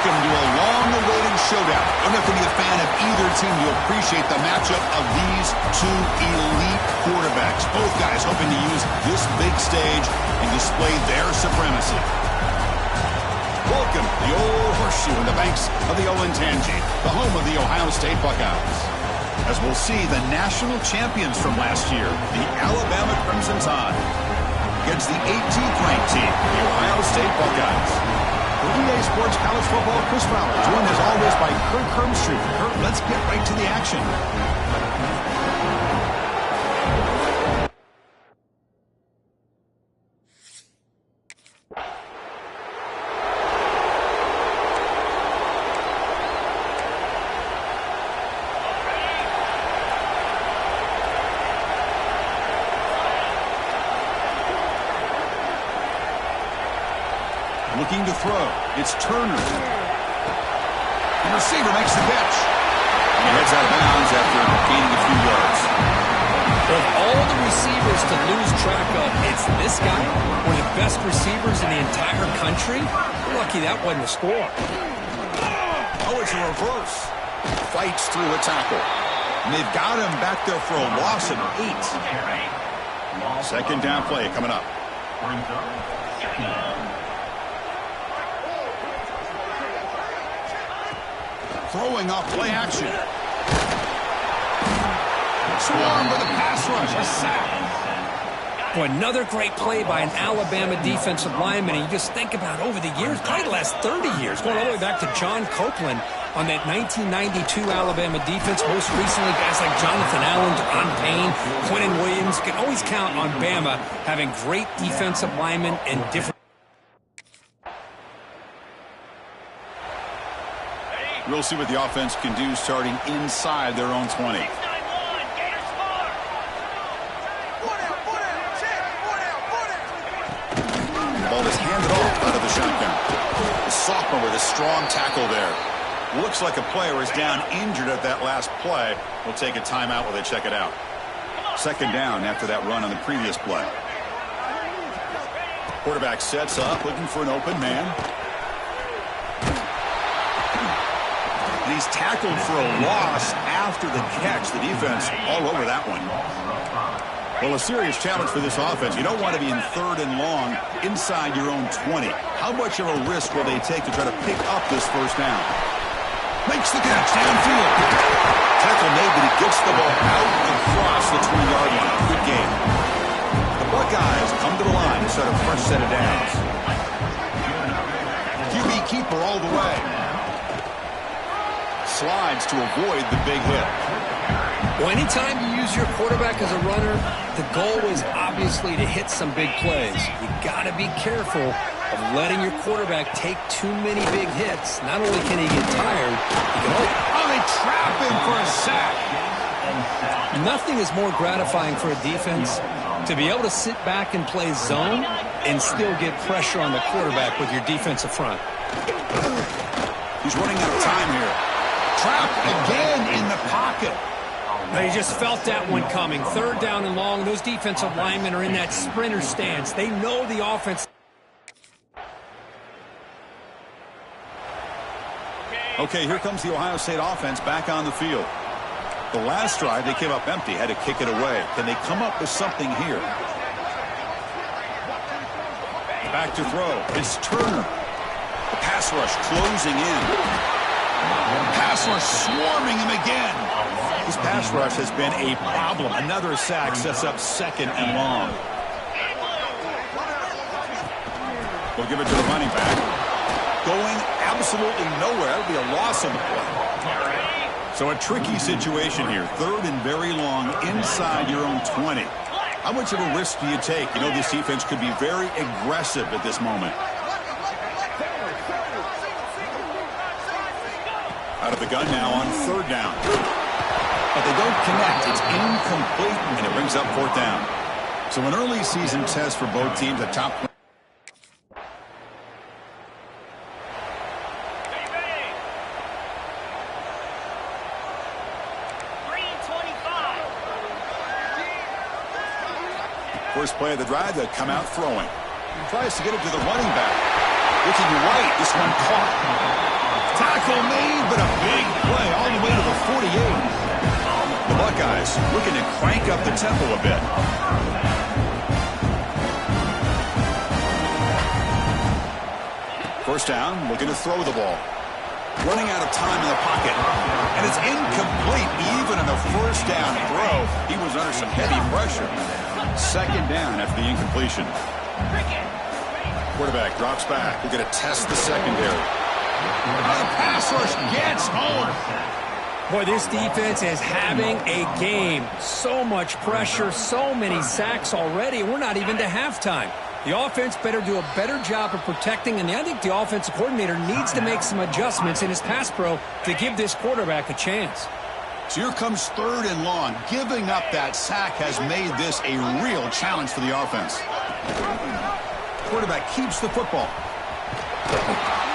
Welcome to a long-awaited showdown. You don't have to be a fan of either team to appreciate the matchup of these two elite quarterbacks. Both guys hoping to use this big stage and display their supremacy. Welcome to the old horseshoe in the banks of the Olentangy, the home of the Ohio State Buckeyes. As we'll see, the national champions from last year, the Alabama Crimson Tide, against the 18th ranked team, the Ohio State Buckeyes. For EA Sports College Football, Chris Fowler, joined as always by Kirk Herbstreit. Kirk, let's get right to the action. Looking to throw. It's Turner. The receiver makes the catch. And he heads out of bounds after gaining a few yards. Of all the receivers to lose track of, it's this guy, one of the best receivers in the entire country. We're lucky that wasn't a score. Oh, it's a reverse. Fights through a tackle. And they've got him back there for a loss of 8. Second down play coming up. Throwing off play action. Swarm with a pass rush. A sack. Boy, another great play by an Alabama defensive lineman. And you just think about over the years, probably the last 30 years, going all the way back to John Copeland on that 1992 Alabama defense. Most recently, guys like Jonathan Allen, Ron Payne, Quentin Williams. You can always count on Bama having great defensive linemen and different. We'll see what the offense can do starting inside their own 20. The ball is handed off out of the shotgun. The sophomore with a strong tackle there. Looks like a player is down injured at that last play. We'll take a timeout while they check it out. Second down after that run on the previous play. Quarterback sets up, looking for an open man. And he's tackled for a loss after the catch. The defense all over that one. Well, a serious challenge for this offense. You don't want to be in third and long inside your own 20. How much of a risk will they take to try to pick up this first down? Makes the catch downfield. Tackle made, but he gets the ball out across the 20-yard line. Good game. The Buckeyes come to the line to start a fresh set of downs. QB keeper all the way. Slides to avoid the big hit. Well, anytime you use your quarterback as a runner, the goal is obviously to hit some big plays. You got to be careful of letting your quarterback take too many big hits. Not only can he get tired, he can also... Oh, they trap him for a sack. Nothing is more gratifying for a defense to be able to sit back and play zone and still get pressure on the quarterback with your defensive front. He's running out of time here. Trapped again in the pocket. They just felt that one coming. Third down and long. Those defensive linemen are in that sprinter stance. They know the offense. Okay, here comes the Ohio State offense back on the field. The last drive, they came up empty, had to kick it away. Can they come up with something here? Back to throw. It's Turner. The pass rush closing in. Pass rush swarming him again. This pass rush has been a problem. Another sack sets up second and long. We'll give it to the running back. Going absolutely nowhere. That would be a loss on the play. So a tricky situation here. Third and very long inside your own 20. How much of a risk do you take? You know, this defense could be very aggressive at this moment. Out of the gun now on third down. But they don't connect. It's incomplete, and it brings up fourth down. So an early season test for both teams. A top. First play of the drive, they come out throwing. Tries to get it to the running back. Looking right, this one caught. Tackle made, but a big play all the way to the 48. The Buckeyes looking to crank up the tempo a bit. First down, looking to throw the ball. Running out of time in the pocket. And it's incomplete even on a first down throw. He was under some heavy pressure. Second down after the incompletion. Quarterback drops back. We're going to test the secondary. The pass rush gets home. Boy, this defense is having a game. So much pressure, so many sacks already. We're not even to halftime. The offense better do a better job of protecting, and I think the offensive coordinator needs to make some adjustments in his pass pro to give this quarterback a chance. So here comes third and long. Giving up that sack has made this a real challenge for the offense. Quarterback keeps the football.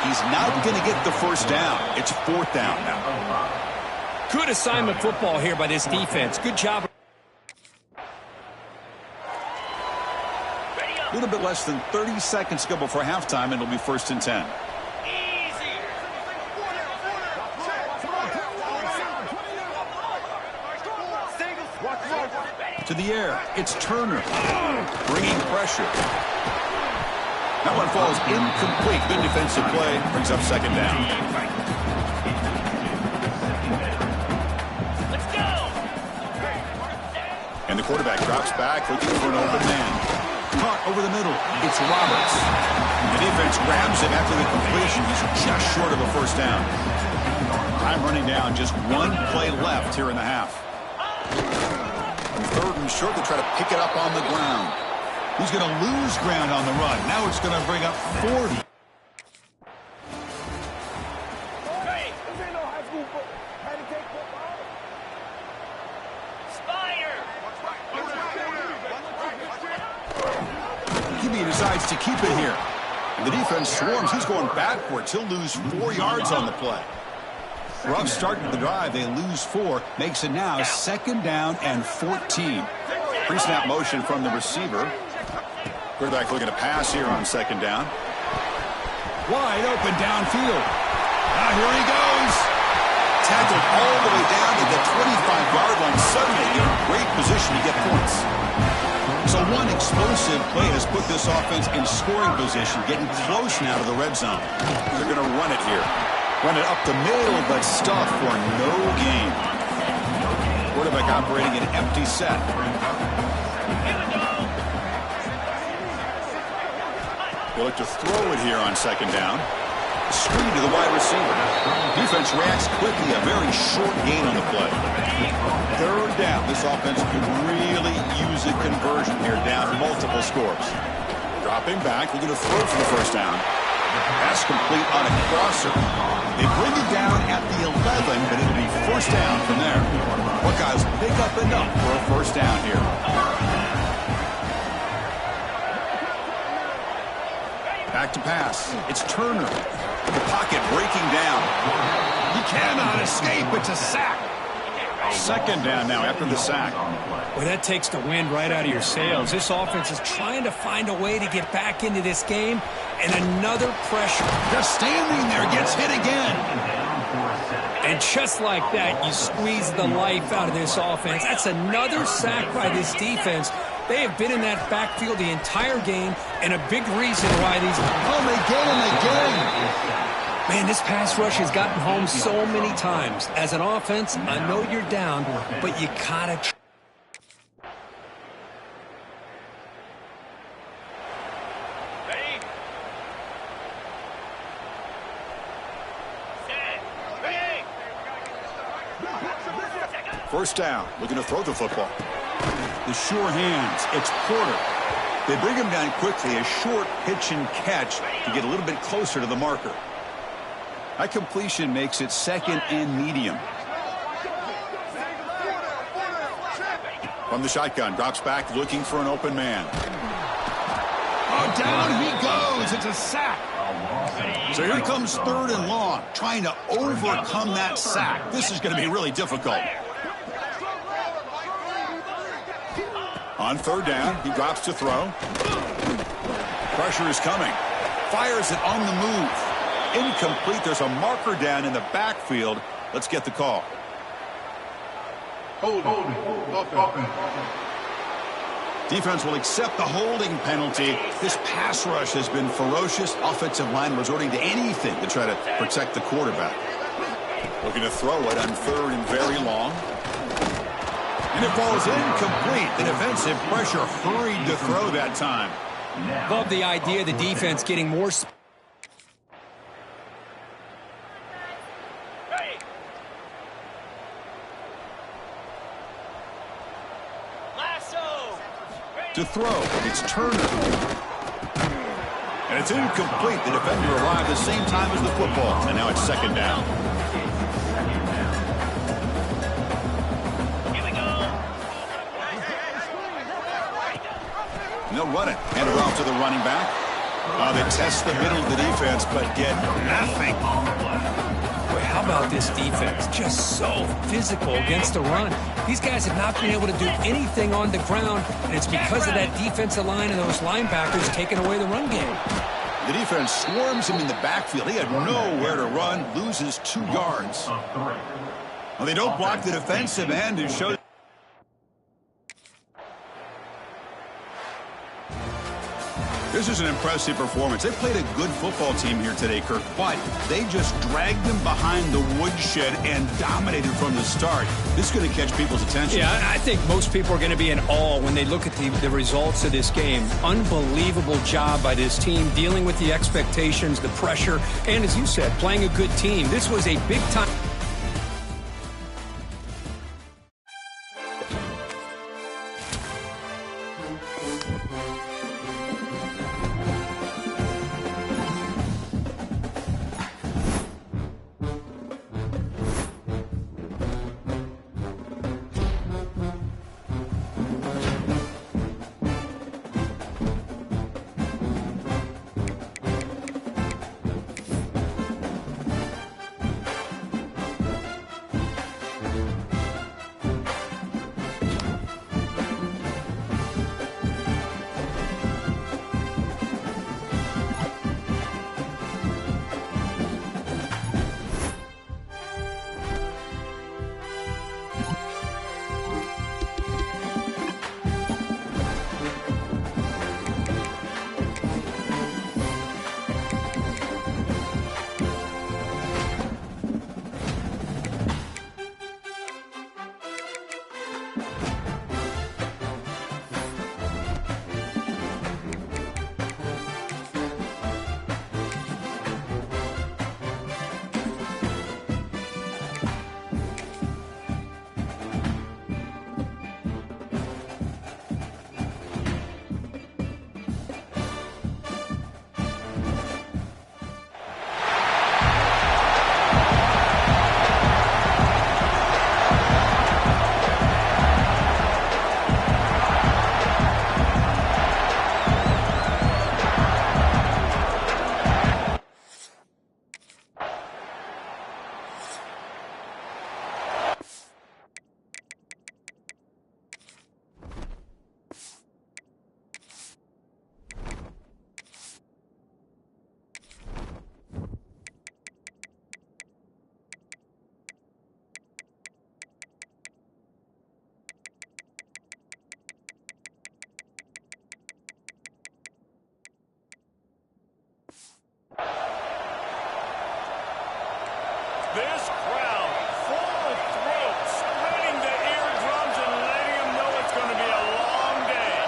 He's not going to get the first down. It's fourth down now. Good assignment football here by this defense. Good job. A little bit less than 30 seconds to go before halftime, and it'll be first and 10. To the air, it's Turner. Bringing pressure. That one falls incomplete. Good defensive play. Brings up second down. Let's go! And the quarterback drops back, looking for an open man. Caught over the middle. It's Roberts. The defense grabs him after the completion. He's just short of a first down. Time running down. Just one play left here in the half. And third and short to try to pick it up on the ground. He's going to lose ground on the run. Now it's going to bring up 40. QB decides to keep it here. And the defense swarms. He's going backwards. He'll lose 4 yards on the play. Rough start to the drive. They lose 4. Makes it now second down and 14. Pre-snap motion from the receiver. Quarterback looking to pass here on second down. Wide open downfield. Here he goes. Tackled all the way down to the 25-yard line. Suddenly in great position to get points. So one explosive play has put this offense in scoring position, getting close now to the red zone. They're going to run it here. Run it up the middle, but stuff for no gain. Quarterback operating an empty set. They look to throw it here on second down. Screen to the wide receiver. Defense reacts quickly. A very short gain on the play. Third down. This offense could really use a conversion here, down multiple scores. Dropping back. They're going to throw for the first down. Pass complete on a crosser. They bring it down at the 11, but it'll be first down from there. Buckeyes pick up enough for a first down here. Back to pass. It's Turner. The pocket breaking down. He cannot escape. It's a sack. Second down now after the sack. Well, that takes the wind right out of your sails. This offense is trying to find a way to get back into this game, and another pressure. Just standing there, gets hit again. And just like that, you squeeze the life out of this offense. That's another sack by this defense. They have been in that backfield the entire game, and a big reason why these... Oh, they get him again. Man, this pass rush has gotten home so many times. As an offense, I know you're down, but you gotta... First down, looking to throw the football. The sure hands, it's Porter. They bring him down quickly, a short pitch and catch to get a little bit closer to the marker. That completion makes it second and medium. From the shotgun, drops back looking for an open man. Oh, down he goes. It's a sack. So here comes third and long, trying to overcome that sack. This is going to be really difficult. On third down, he drops to throw. Pressure is coming. Fires it on the move. incomplete. There's a marker down in the backfield. Let's get the call. Holding. Defense will accept the holding penalty. This pass rush has been ferocious. Offensive line resorting to anything to try to protect the quarterback. Looking to throw it on 3rd and very long. And it falls incomplete. The defensive pressure hurried to throw that time. Love the idea of the defense getting more to throw. It's Turner. And it's incomplete. The defender arrived the same time as the football. And now it's 2nd down. And they'll run it. Hand it off to the running back. They test the middle of the defense, but get nothing. Boy, how about this defense? Just so physical against the run. These guys have not been able to do anything on the ground, and it's because of that defensive line and those linebackers taking away the run game. The defense swarms him in the backfield. He had nowhere to run, loses 2 yards. Well, they don't block the defensive end and show. This is an impressive performance. They played a good football team here today, Kirk, but they just dragged them behind the woodshed and dominated from the start. This is going to catch people's attention. Yeah, I think most people are going to be in awe when they look at the results of this game. Unbelievable job by this team, dealing with the expectations, the pressure, and as you said, playing a good team. This was a big-time... This crowd, full of throat, splitting the eardrums and letting them know it's going to be a long day.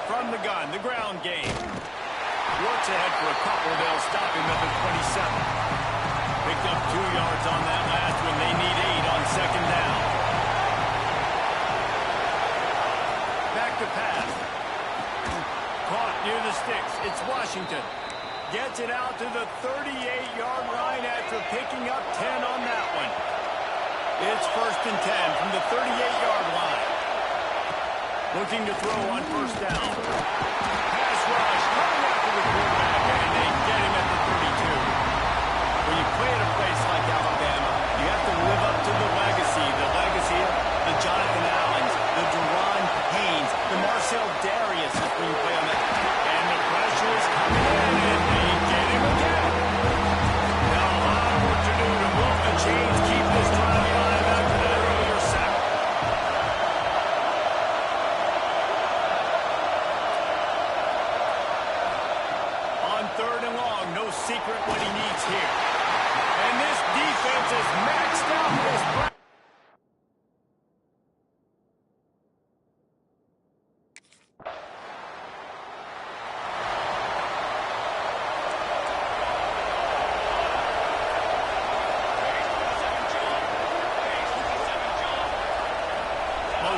From the gun, the ground game. Works ahead for a couple. They'll stop him at the 27. Picked up 2 yards on that last one. They need 8 on 2nd down. Back to pass. Caught near the sticks. It's Washington. Gets it out to the 38-yard line after picking up 10 on that one. It's 1st and 10 from the 38-yard line. Looking to throw on 1st down. Pass rush, coming after the quarterback, and they get him at the 32. When you play at a place like Alabama, you have to live up to the legacy of the Jonathan Allens, the Deron Haynes, the Marcel Darius when you play on that. And the pressure is coming in, and they get him again. what he needs here. And this defense is maxed out this practice.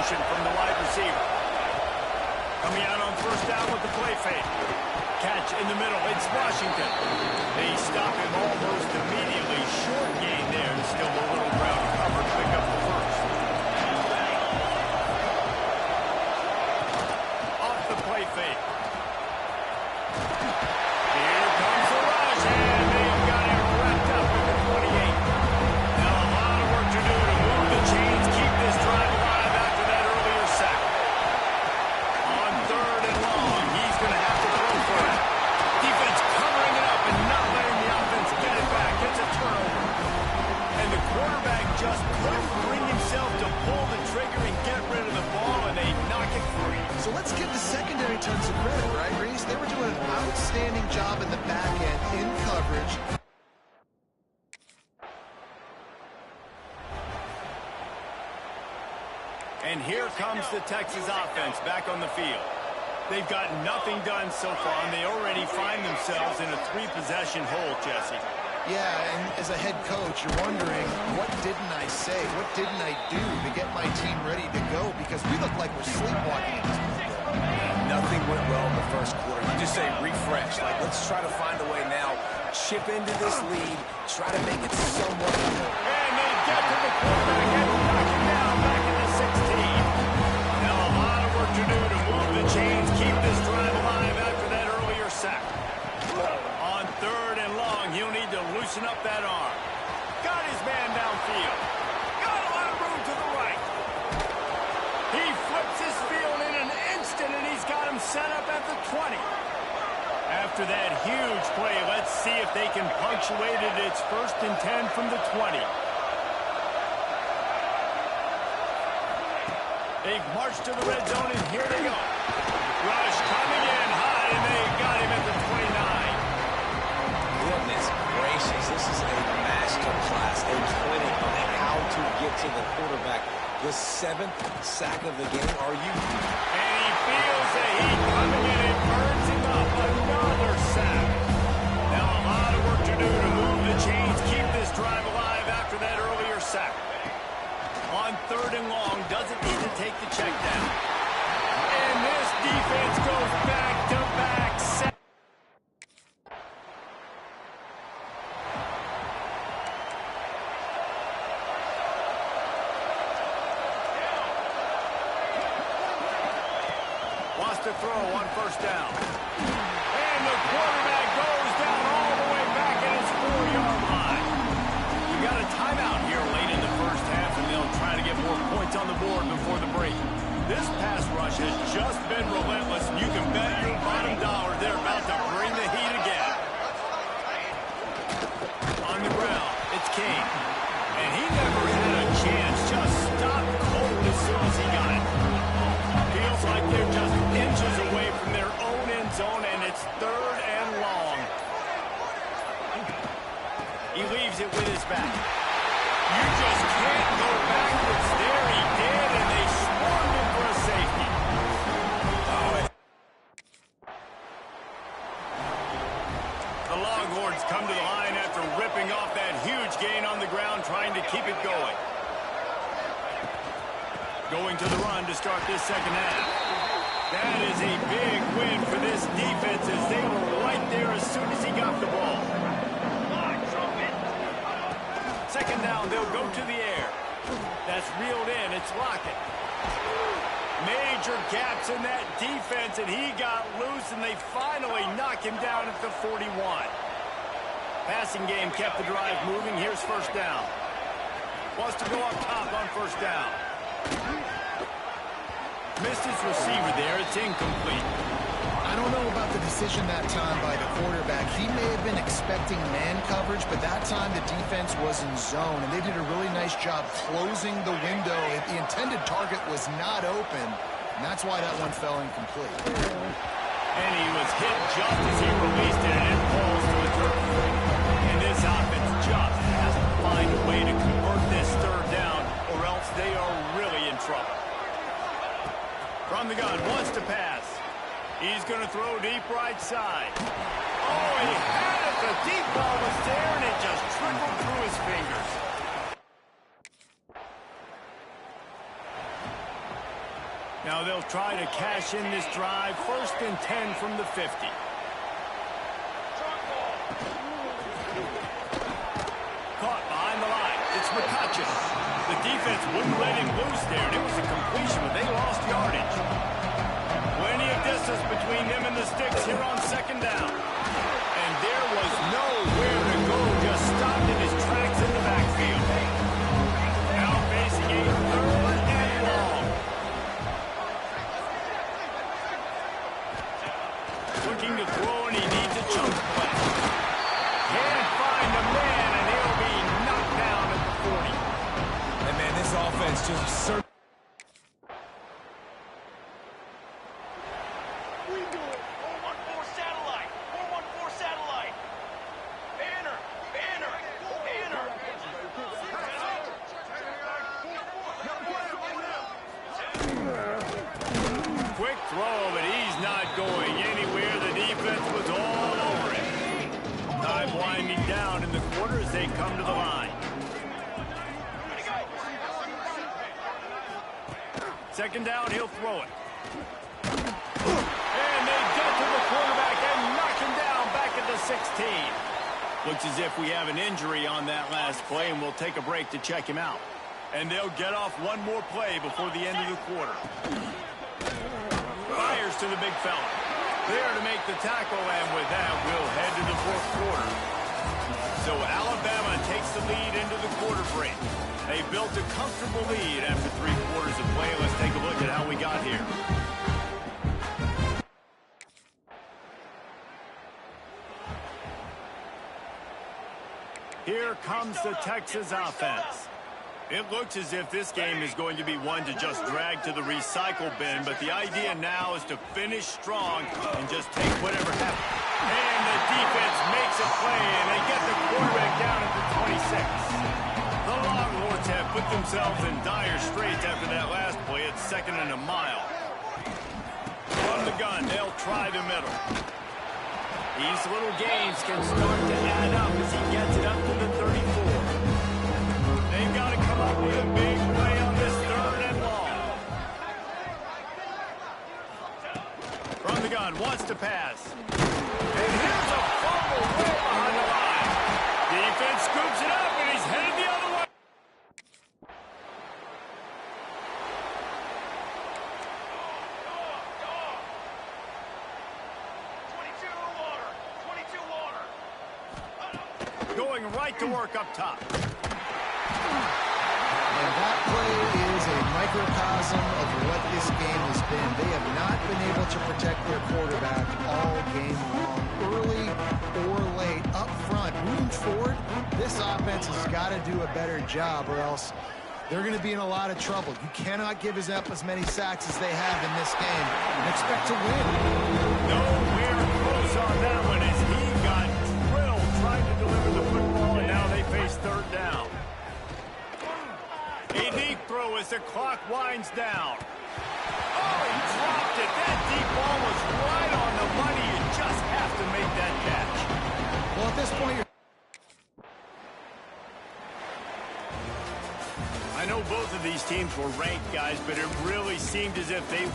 From the wide receiver. Coming out on first down with the play fake. Catch in the middle. It's Washington. They stop him almost immediately. Short gain there. Still a little ground to cover to pick up the first. Off the play fake. Here comes the rush, and they've got him wrapped up with the 28. Now a lot of work to do to move the chains, keep this drive alive after that earlier sack. On third and long, he's going to have to throw for it. Defense covering it up and not letting the offense get it back. It's a turnover. And the quarterback just couldn't bring himself to pull the trigger and get rid of the ball, and they knock it free. So let's give the secondary tons of credit, right, Reese? They were doing an outstanding job in the back end in coverage. And here comes the Texas offense back on the field. They've got nothing done so far, and they already find themselves in a three-possession hole, Jesse. Yeah, and as a head coach, you're wondering, what didn't I say? What didn't I do to get my team ready to go? Because we look like we're sleepwalking at this point. Nothing went well in the first quarter. You just say refresh. Like, let's try to find a way now. Chip into this lead. Try to make it somewhat. And they get to the quarterback and knock him down back in the 16. Now a lot of work to do to move the chains, keep this drive alive after that earlier sack. On third and long, he'll need to loosen up that arm. Got his man downfield. Got a lot of room to the right. He flips his field in an instant, and he's got him set up at the 20. After that huge play, let's see if they can punctuate it. It's 1st and 10 from the 20. They march to the red zone, and here they go. Rush coming in high, and they got him at the 29. Goodness gracious, this is a master class, a clinic on how to get to the quarterback. The 7th sack of the game. Are you? And he feels the heat coming in and burns him up. Another sack. Now a lot of work to do to move the chains, keep this drive alive after that earlier sack. On third and long, doesn't need to take the check down. And this defense goes back-to-back sacks. Wants to throw on first down. And the quarterback goes down all the way back at his 4-yard line. We got a timeout here late in the first half, and they'll try to get more points on the board before the break. This pass rush has just been relentless, and you can bet your bottom dollar they're about to bring the heat again. On the ground, it's King. And he never had a chance, just stopped cold as soon as he got it. Feels like they're just inches away from their own end zone, and it's third and long. He leaves it with his back. You just can't go backwards there. He did, and they swarmed him for a safety. The Longhorns come to the line after ripping off that huge gain on the ground, trying to keep it going. Going to the run to start this second half. That is a big win for this defense as they were right there as soon as he got the ball. Second down, they'll go to the air. That's reeled in. It's Lockett. Major gaps in that defense, and he got loose, and they finally knock him down at the 41. Passing game kept the drive moving. Here's first down. Wants to go up top on first down. Missed his receiver there. It's incomplete. I don't know about the decision that time by the quarterback. He may have been expecting man coverage, but that time the defense was in zone, and they did a really nice job closing the window. The intended target was not open, and that's why that one fell incomplete. And he was hit just as he released it, and it falls to the turf. right side. Oh, he had it. The deep ball was there, and it just trickled through his fingers. Now they'll try to cash in this drive. 1st and 10 from the 50. Caught behind the line. It's McCutcheon. The defense wouldn't let him loose there, and it was a completion, but they lost yardage. Plenty of distance between them and the sticks here on 2nd down. And there was nowhere to go, just stopped in his tracks in the backfield. Now facing a 3rd and long. Looking to throw, and he needs a chunk play. Can't find a man, and he'll be knocked down at the 40. And man, this offense just Quick throw, but he's not going anywhere. The defense was all over him. Time winding down in the quarter as they come to the line. 2nd down, he'll throw it. And they get to the quarterback and knock him down back at the 16. Looks as if we have an injury on that last play, and we'll take a break to check him out. And they'll get off one more play before the end of the quarter. Fires to the big fella. There to make the tackle, and with that, we'll head to the 4th quarter. So Alabama takes the lead into the quarter break. They built a comfortable lead after 3 quarters of play. Let's take a look at how we got here. Here comes the Texas offense. It looks as if this game is going to be one to just drag to the recycle bin, but the idea now is to finish strong and just take whatever happens. And the defense makes a play, and they get the quarterback down at the 26. The Longhorns have put themselves in dire straits after that last play. It's 2nd and a mile. From the gun, they'll try the middle. These little gains can start to add up as he gets it up to the 34. They've got to come up with a big play on this 3rd and long. From the gun, wants to pass. And here's a fumble way behind the line. Defense scoops it up, and he's headed the other way. Going right to work up top. And that play is a microcosm of what this game has been. They have not been able to protect their quarterback all game long, early or late. Up front, moving forward, this offense has got to do a better job, or else they're going to be in a lot of trouble. You cannot give up as many sacks as they have in this game and expect to win. Nowhere close on that one as he got drilled trying to deliver the football, and now they face 3rd down. A deep throw as the clock winds down. Oh, he dropped it. That deep ball was right on the money. You just have to make that catch. Well, at this point, I know both of these teams were ranked, guys, but it really seemed as if they...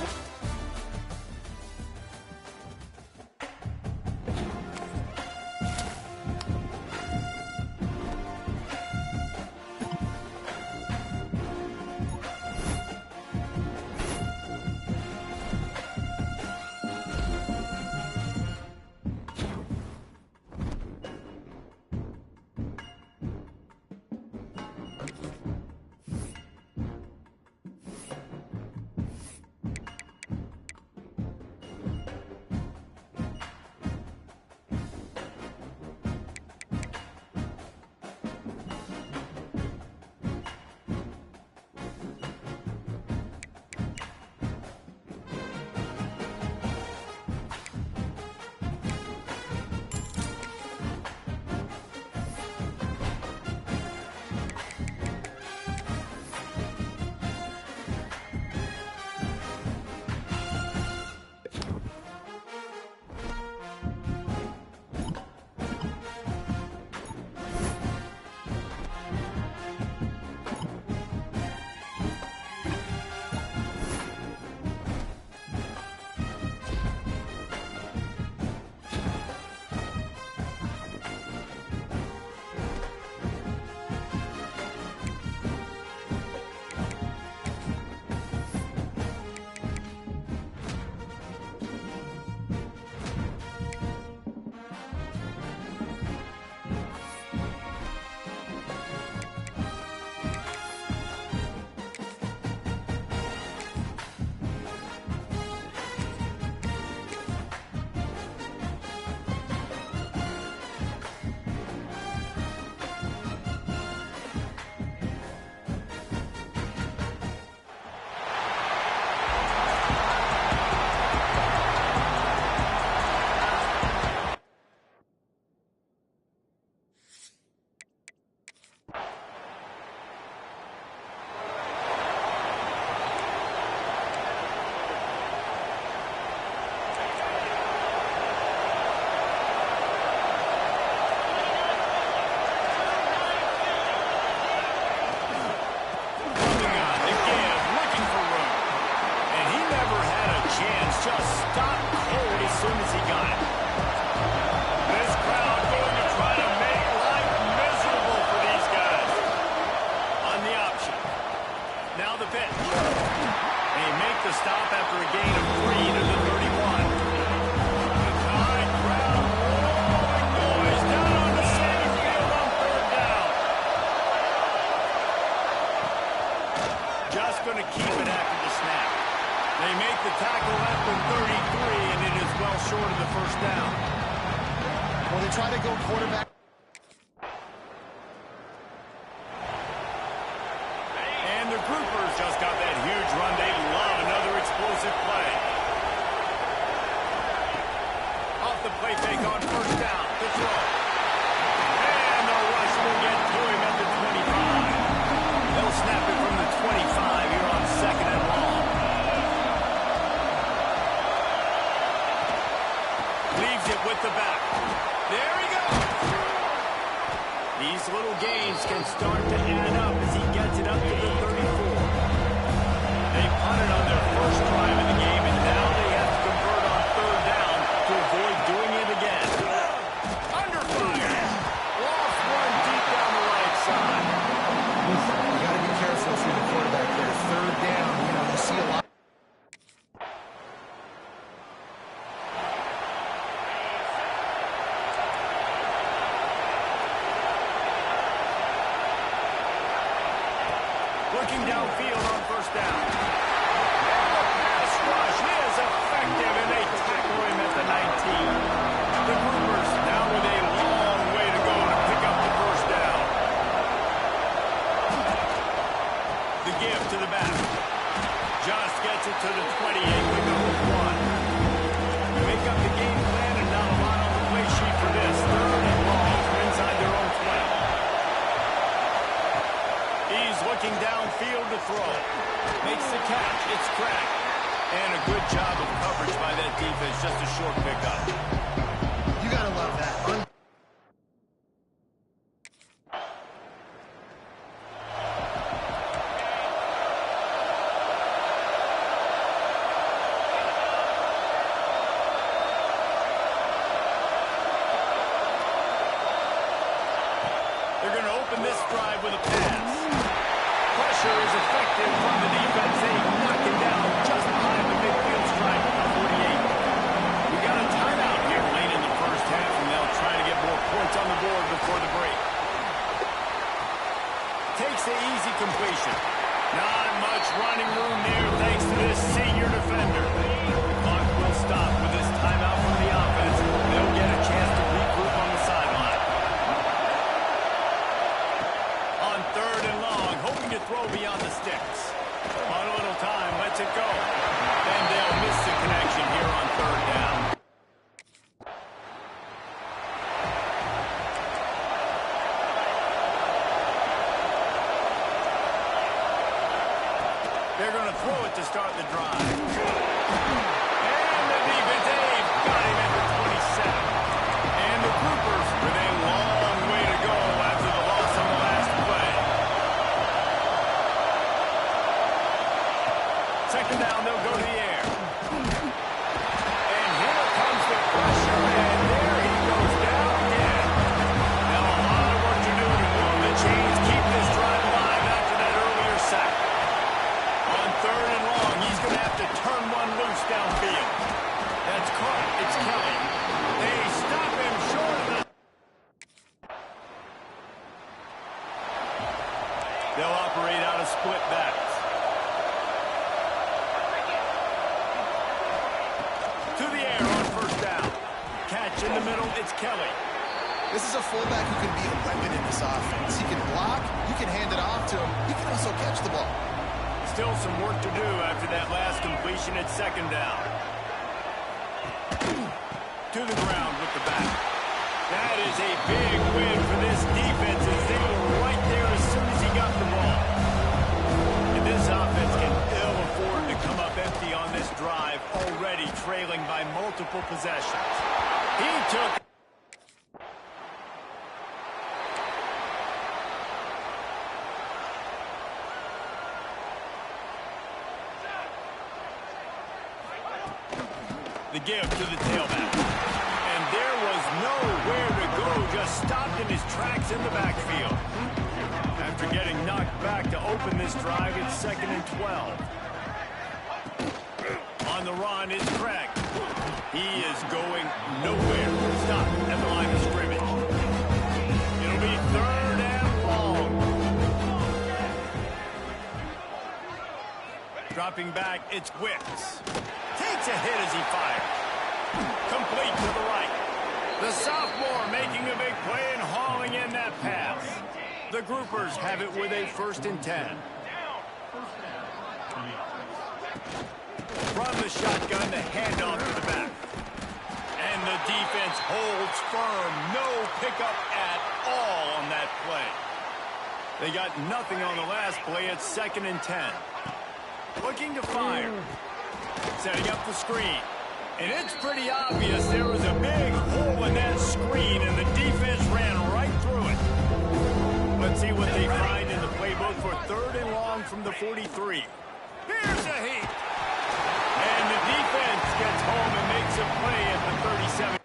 down. Well, they try to go quarterback. And the Groupers just got that huge run. They love another explosive play. Off the play fake on first down. The throw. And the rush will get to him at the 25. They'll snap it from the 25 here on second and long. Leaves it with the back. There he goes. These little gains can start to add up as he gets it up to the 34. They punted on their first drive of the game, and now they have to convert on third down to avoid doing it again. Under fire. Lost one deep down the right side. You got to be careful if you're the quarterback there. Third down, you know, you see a lot. Looking downfield on first down. And the pass rush is effective, and they tackle him at the 19. The Groupers now with a long way to go to pick up the first down. The give to the back. Just gets it to the 28 with number 1. Make up the game plan, and not a lot on the play sheet for this. Third and long from inside their own 20. He's looking downfield to throw. Makes the catch. It's cracked. And a good job of coverage by that defense. Just a short pickup. You got to love that. They're going to open this drive with a pass. Pressure is effective from the defense. They knock it down just behind the midfield stripe at the 48. We got a timeout here late in the first half, and they'll try to get more points on the board before the break. Takes the easy completion. Not much running room there thanks to this senior defender. The clock will stop with this timeout from the offense. They'll get a chance to regroup on the sideline. On third and long, hoping to throw beyond the sticks. On a little time, lets it go. And they'll miss the connection here on third down. They're going to throw it to start the drive. And the defense, they've got him at the 27. And the Groupers with a long way to go after the loss on the last play. Second down, they'll go to the air. And here comes the pressure, and there he goes down again. Now a lot of work to do to move the chains, keep this drive alive after that earlier sack. On third and long, he's going to have to turn one loose downfield. That's caught. It's Kelly. They stop him short of the... They'll operate out of split backs. To the air on first down. Catch in the middle. It's Kelly. This is a fullback who can be a weapon in this offense. He can block. You can hand it off to him. He can also catch the ball. Still some work to do after that last completion at second down. To the ground with the back. That is a big win for this defense as they were right there as soon as he got the ball. And this offense can ill afford to come up empty on this drive, already trailing by multiple possessions. He took... the give to the tailback. And there was nowhere to go, just stopped in his tracks in the backfield. After getting knocked back to open this drive, it's second and 12. On the run is Craig. He is going nowhere. Stop at the line of scrimmage. It'll be third and long. Dropping back, it's Wicks. Takes a hit as he fires. Complete to the right. The sophomore making a big play and hauling in that pass. The Groupers have it with a 1st and 10. From the shotgun, the handoff to the back. And the defense holds firm. No pickup at all on that play. They got nothing on the last play. It's 2nd and 10. Looking to fire. Setting up the screen. And it's pretty obvious there was a big hole in that screen, and the defense ran right through it. Let's see what they find in the playbook for 3rd and long from the 43. Here's a heat. And the defense gets home and makes a play at the 37.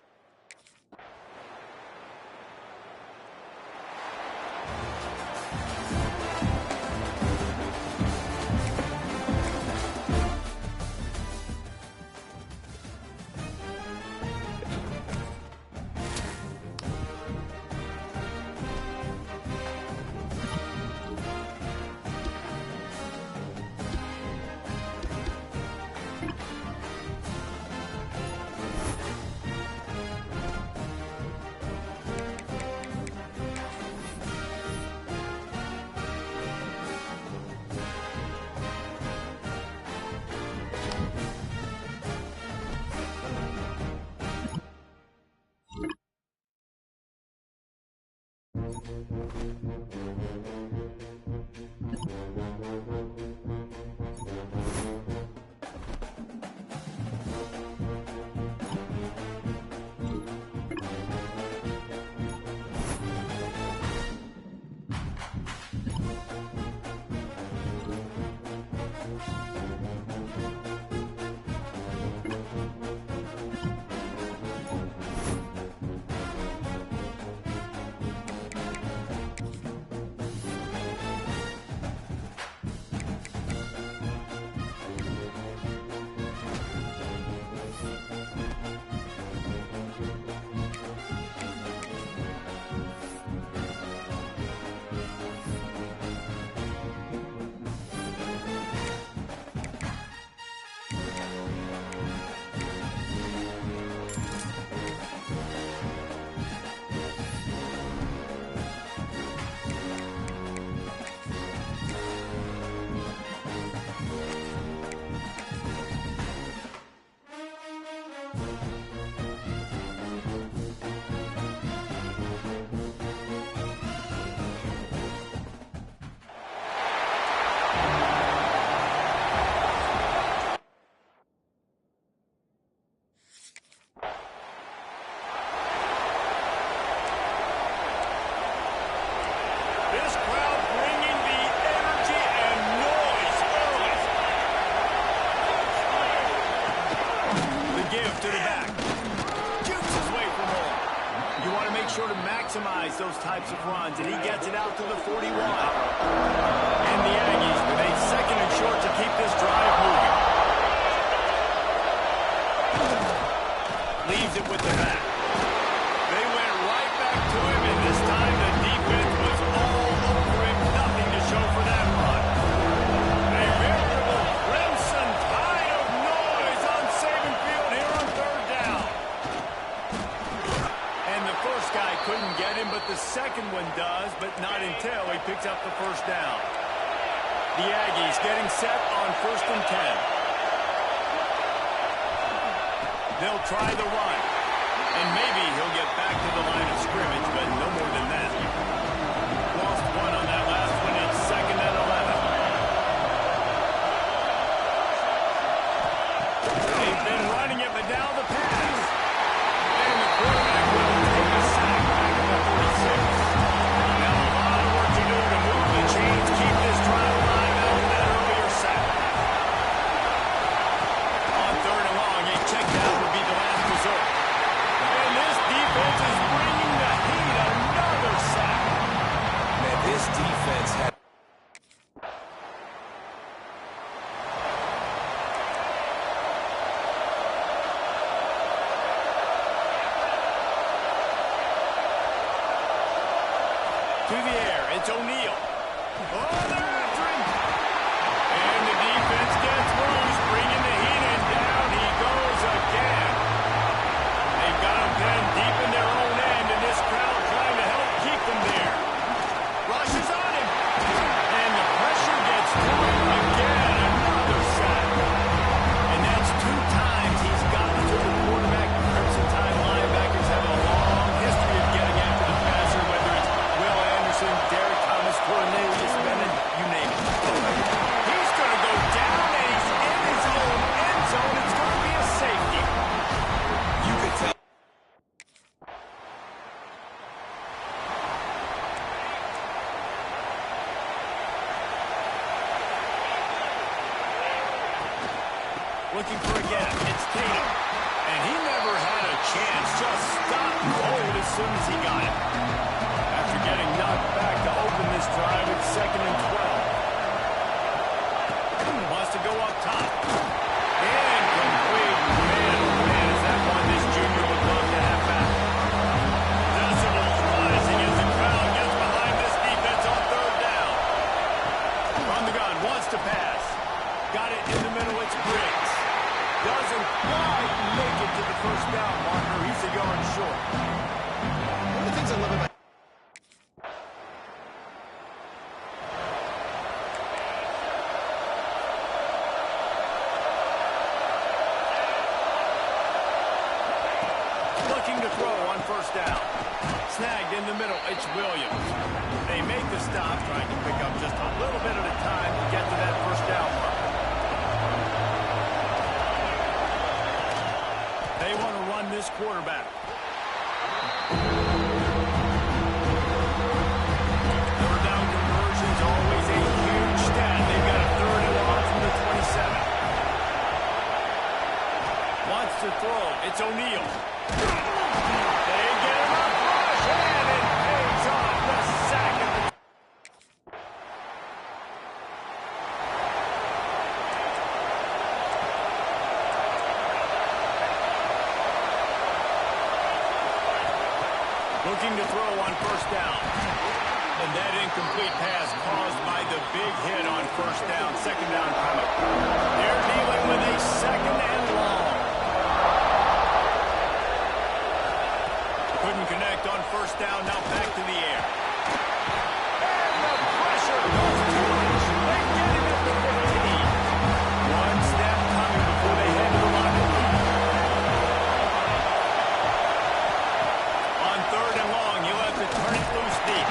Those types of runs, and he gets it out to the 41. And the Aggies with a 2nd and short to keep this drive moving. Leaves it with the back. They went right back to him, and this time the defense was all over him. Nothing to show for that run. A veritable crimson tide of noise on Saban Field here on 3rd down. And the first guy couldn't get him, but the second one does, but not until he picks up the 1st down. The Aggies getting set on 1st and 10. They'll try the run, and maybe he'll get back to the line of scrimmage, but no more than that. Lost one on that last one. It's 2nd and 11. They've been running it, but now the pass. And the quarterback will take a sack back at the 46. Now a lot of work to do to move the chains, keep this drive alive out of that earlier sack. On 3rd and long, a check down would be the last resort. And this defense is bringing the heat. Another sack. Man, this defense had... To the air, it's O'Neal. Oh, they're after him. And the defense gets loose, bringing the heat in. Down he goes again. Looking for a gap. It's Tatum. And he never had a chance. Just stopped cold as soon as he got it. After getting knocked back to open this drive, it's 2nd and 12. Wants to go up top. Incomplete. Man, oh man, is that one this junior would love to have back. Decibels rising as the crowd gets behind this defense on 3rd down. From the gun, wants to pass. Got it in the middle, it's Briggs. Doesn't quite make it to the 1st down marker. He's a yard short. One of the things I love about Looking to throw on 1st down. Snagged in the middle, it's Williams. They make the stop, trying to pick up just a little bit at a time to get to that 1st down marker. They want to run this quarterback. Third down conversions, always a huge stat. They've got a 3rd and long from the 27. Wants to throw. It's O'Neal. They get him up rush, and it pays off the sack of the... Looking to throw on 1st down. And that incomplete pass caused by the big hit on 1st down, 2nd down coming. They're dealing with a 2nd and long. Couldn't connect on 1st down, now back to the air. And the pressure goes too much. They get him at the 15. One step coming before they head to the line of lead. On 3rd and long, you'll have to turn it loose deep.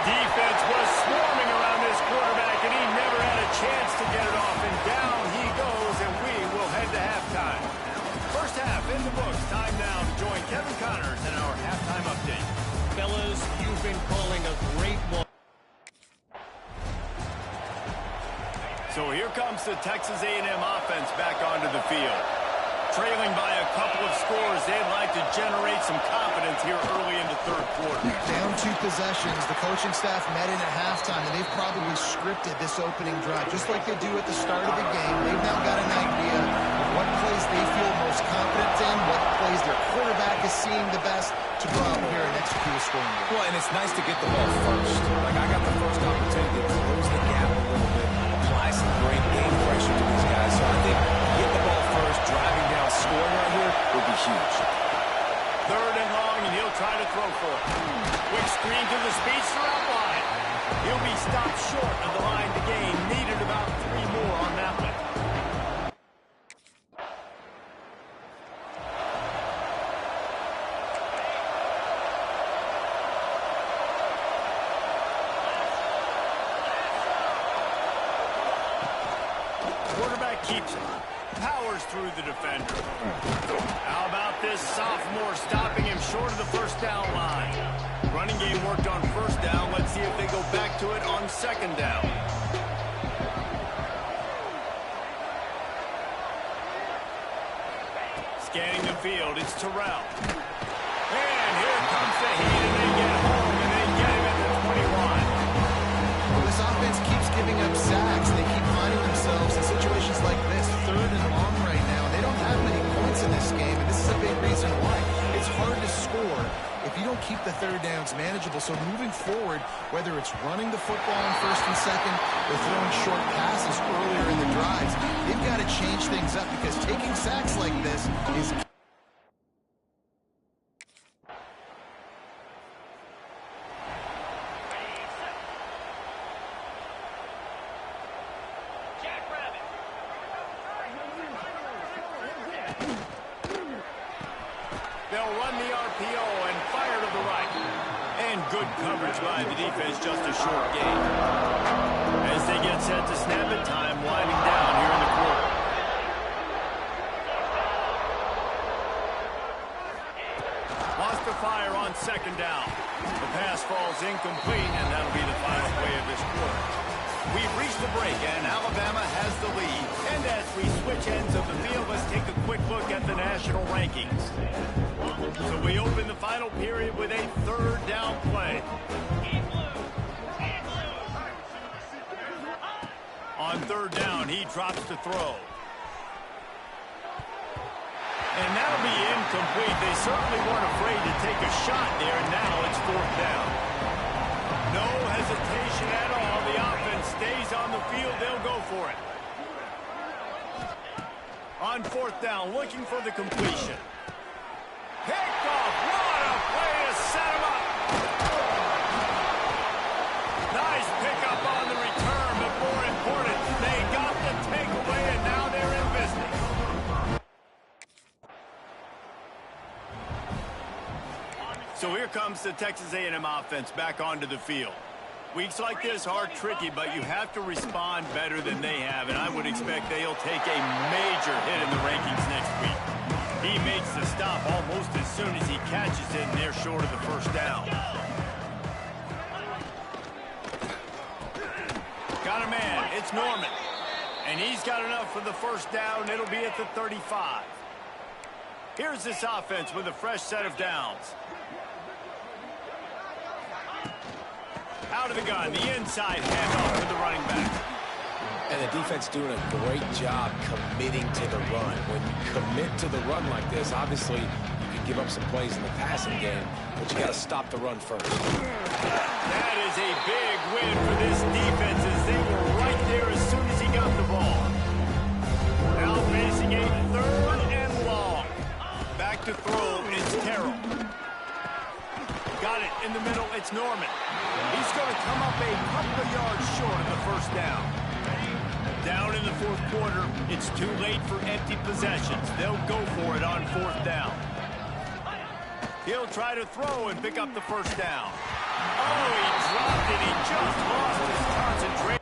Defense was swarming around this quarterback, and he never had a chance to get it off. And down he goes, and we will head to halftime. 1st half in the books. Time now to join Kevin Connors in our halftime update. Fellas, you've been calling a great one. So here comes the Texas A&M offense back onto the field. Trailing by a couple of scores, they'd like to generate some confidence here early in the 3rd quarter. down 2 possessions, the coaching staff met in at halftime, and they've probably scripted this opening drive, just like they do at the start of the game. They've now got an idea of what plays they feel most confident in, what plays their quarterback is seeing the best to go out here and execute a scoring game. Well, and it's nice to get the ball first. Like, I got the first opportunity to close the gap a little bit, apply some great game pressure to these guys. So I think get the ball first, driving down, scoring right here will be huge. 3rd and long, and he'll try to throw for it. Quick screen to the speedster out wide. He'll be stopped short of the line to gain. Needed about 3 more on that one. Quarterback keeps it. Powers through the defender. How about this sophomore stopping him short of the 1st down line? Running game worked on 1st down. Let's see if they go back to it on 2nd down. Scanning the field, it's Terrell. And here comes the heat, and they get home, and they get him at the 21. Well, this offense keeps giving up sacks. They keep finding themselves in situations like this, 3rd and long right now. They don't have many points in this game, and this is a big reason why. It's hard to score if you don't keep the 3rd downs manageable. So moving forward, whether it's running the football on 1st and 2nd or throwing short passes earlier in the drives, they've got to change things up because taking sacks like this is... They'll run the RPO and fire to the right. And good coverage by the defense, just a short gain. As they get set to snap it, time winding down here in the quarter. Wants to fire on 2nd down. The pass falls incomplete, and that'll be the final play of this quarter. We've reached the break, and Alabama has the lead. And as we switch ends of the field, let's take a quick look at the national rankings. So we open the final period with a third down play. On third down, he drops to throw. And that'll be incomplete. They certainly weren't afraid to take a shot there, and now it's fourth down. No hesitation at all. The offense stays on the field. They'll go for it. On fourth down, looking for the completion. Picked off. What a play to set him up. Nice pickup on the return, but more important, they got the takeaway, and now they're in business. So here comes the Texas A&M offense back onto the field. Weeks like this are tricky, but you have to respond better than they have, and I would expect they'll take a major hit in the rankings next week. He makes the stop almost as soon as he catches it, and they're short of the first down. Got a man. It's Norman. And he's got enough for the first down. It'll be at the 35. Here's this offense with a fresh set of downs. Out of the gun, the inside handoff to the running back. And the defense doing a great job committing to the run. When you commit to the run like this, obviously you can give up some plays in the passing game, but you got to stop the run first. That is a big win for this defense as they were right there as soon as he got the ball. Now facing a third and long. Back to throw, it's Carroll. Got it in the middle, it's Norman. He's going to come up a couple of yards short of the first down. Down in the fourth quarter, it's too late for empty possessions. They'll go for it on fourth down. He'll try to throw and pick up the first down. Oh, he dropped it. He just lost his concentration.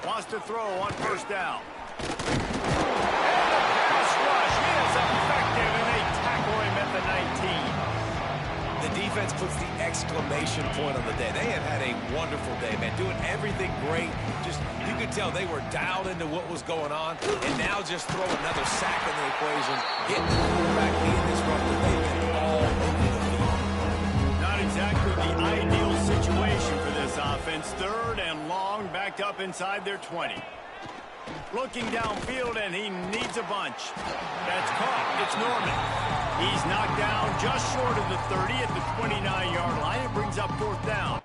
Wants to throw on first down. And the pass rush is effective, and they tackle him at the 19. The defense puts the exclamation point on the day. They have had a wonderful day, man. Doing everything great. Just, you could tell they were dialed into what was going on. And now just throw another sack in the equation. Getting the quarterback being disrupted. They've been all over the field. Not exactly the ideal situation for this offense. Third and long, backed up inside their 20. Looking downfield, and he needs a bunch. That's caught. It's Norman. He's knocked down just short of the 30 at the 29-yard line. It brings up fourth down.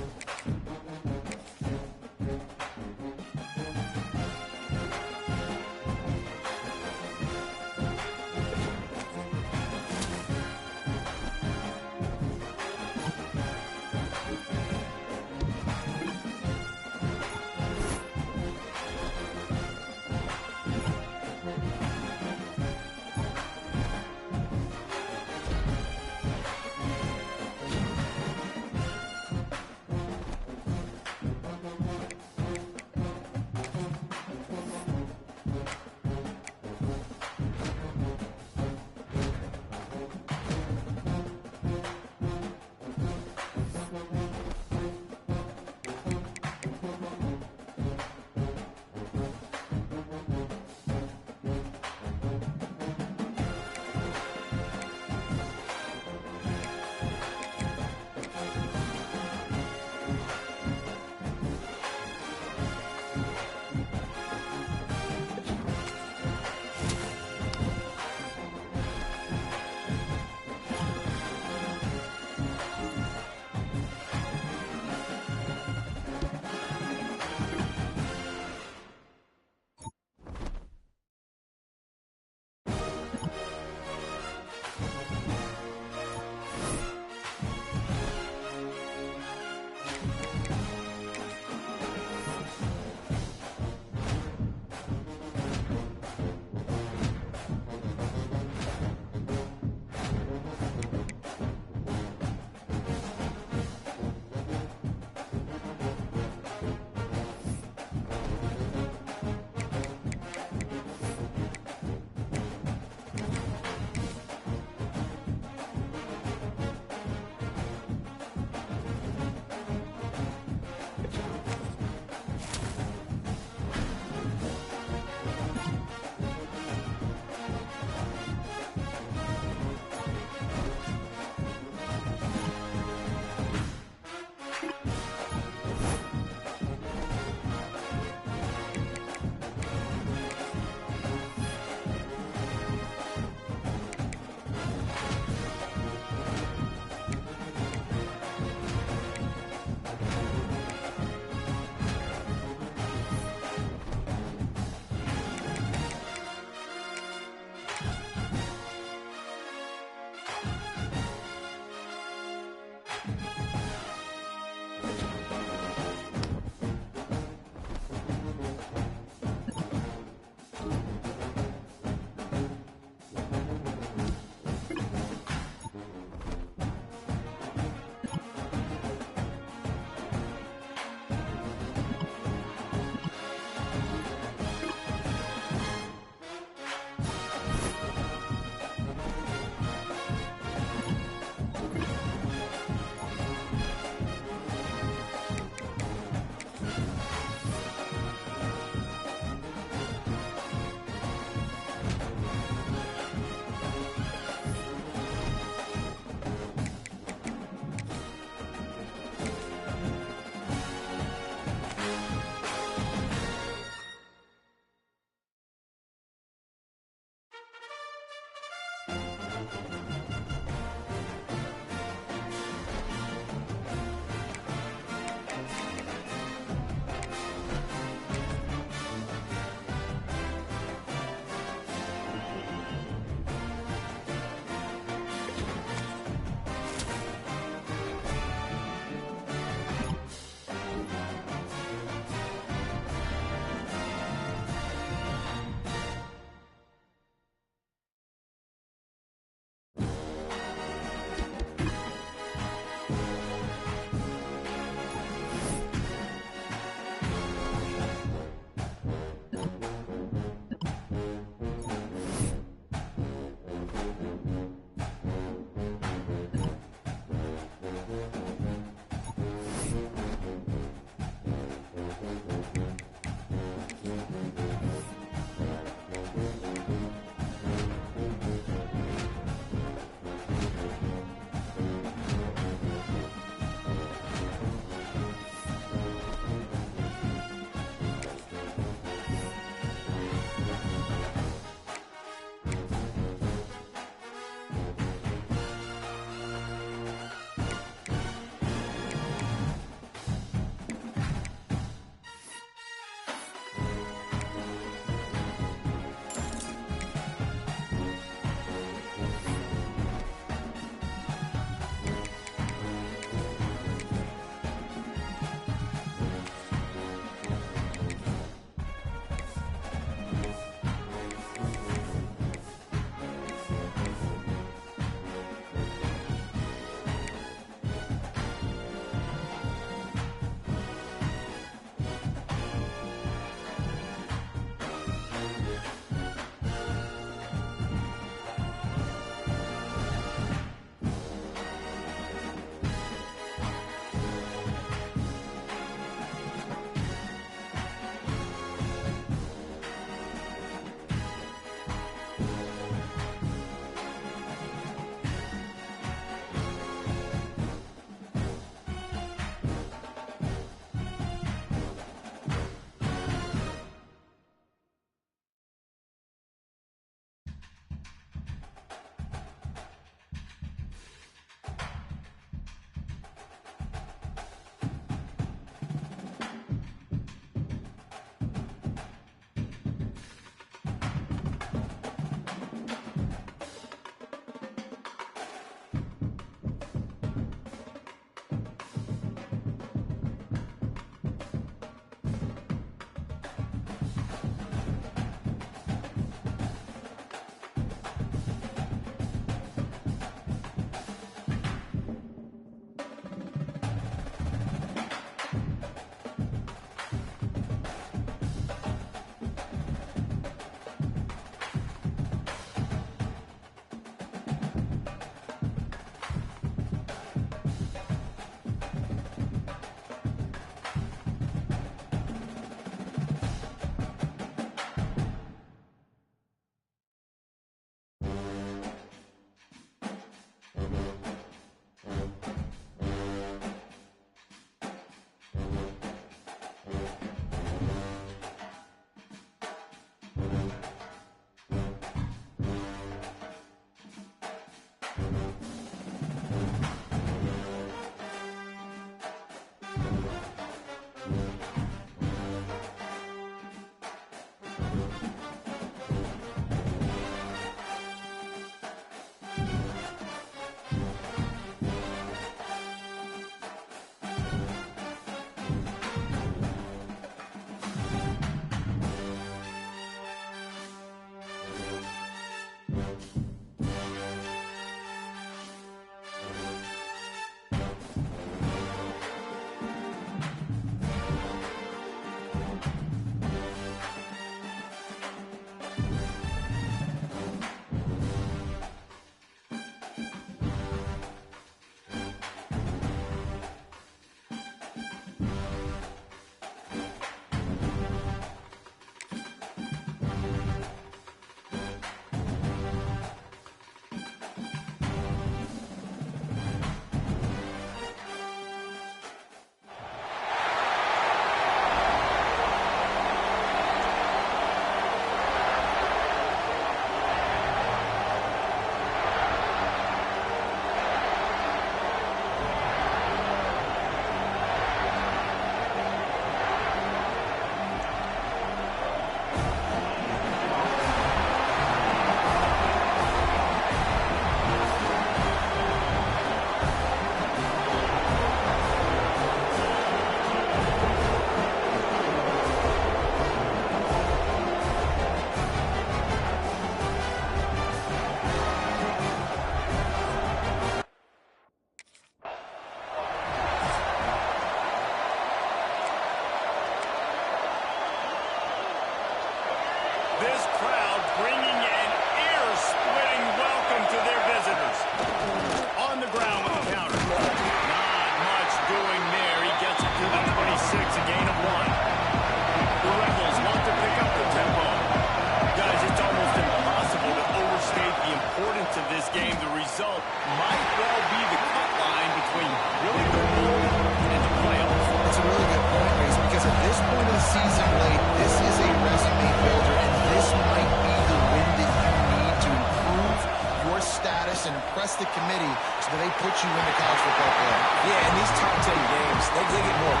ready so that they put you into college football play. Yeah, in these top 10 games, they get more.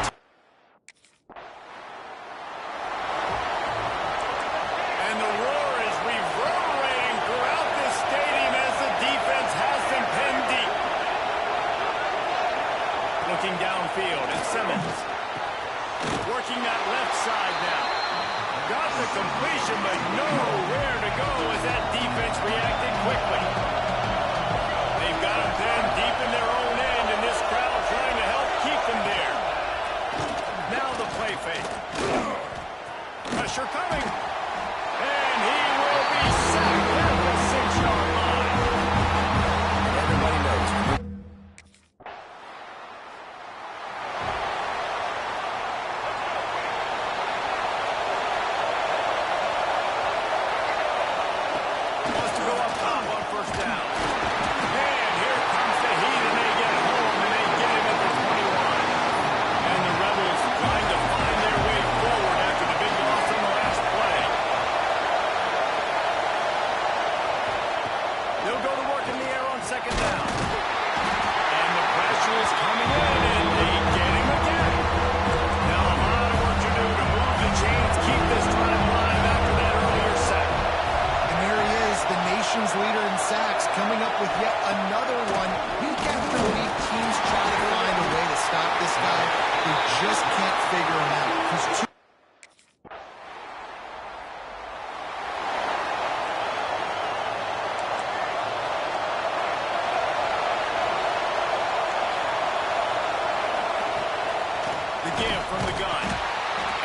And the roar is reverberating throughout this stadium as the defense has them pinned deep. Looking downfield, and Simmons working that left side now. Got the completion, but nowhere to go as that defense reacted quickly. They've got them pinned deep in their own end, and this crowd trying to help keep them there. Now the play fake. Pressure coming. And he will be sacked at the 6-yard line. Everybody knows. Wants to go up top on first down. And here comes the heat, and they get home, and they get him at the 21. And the Rebels trying to find their way forward after the big loss on the last play. They'll go to work in the air on second down. And the pressure is coming in, and they get him again. Now a lot of work to do to move the chains, keep this drive alive after that earlier sack. And there he is, the nation's leader in sacks, coming up with yet another one. Week after week, teams try to find a way to stop this guy. They just can't figure him out. He's too... The give from the gun.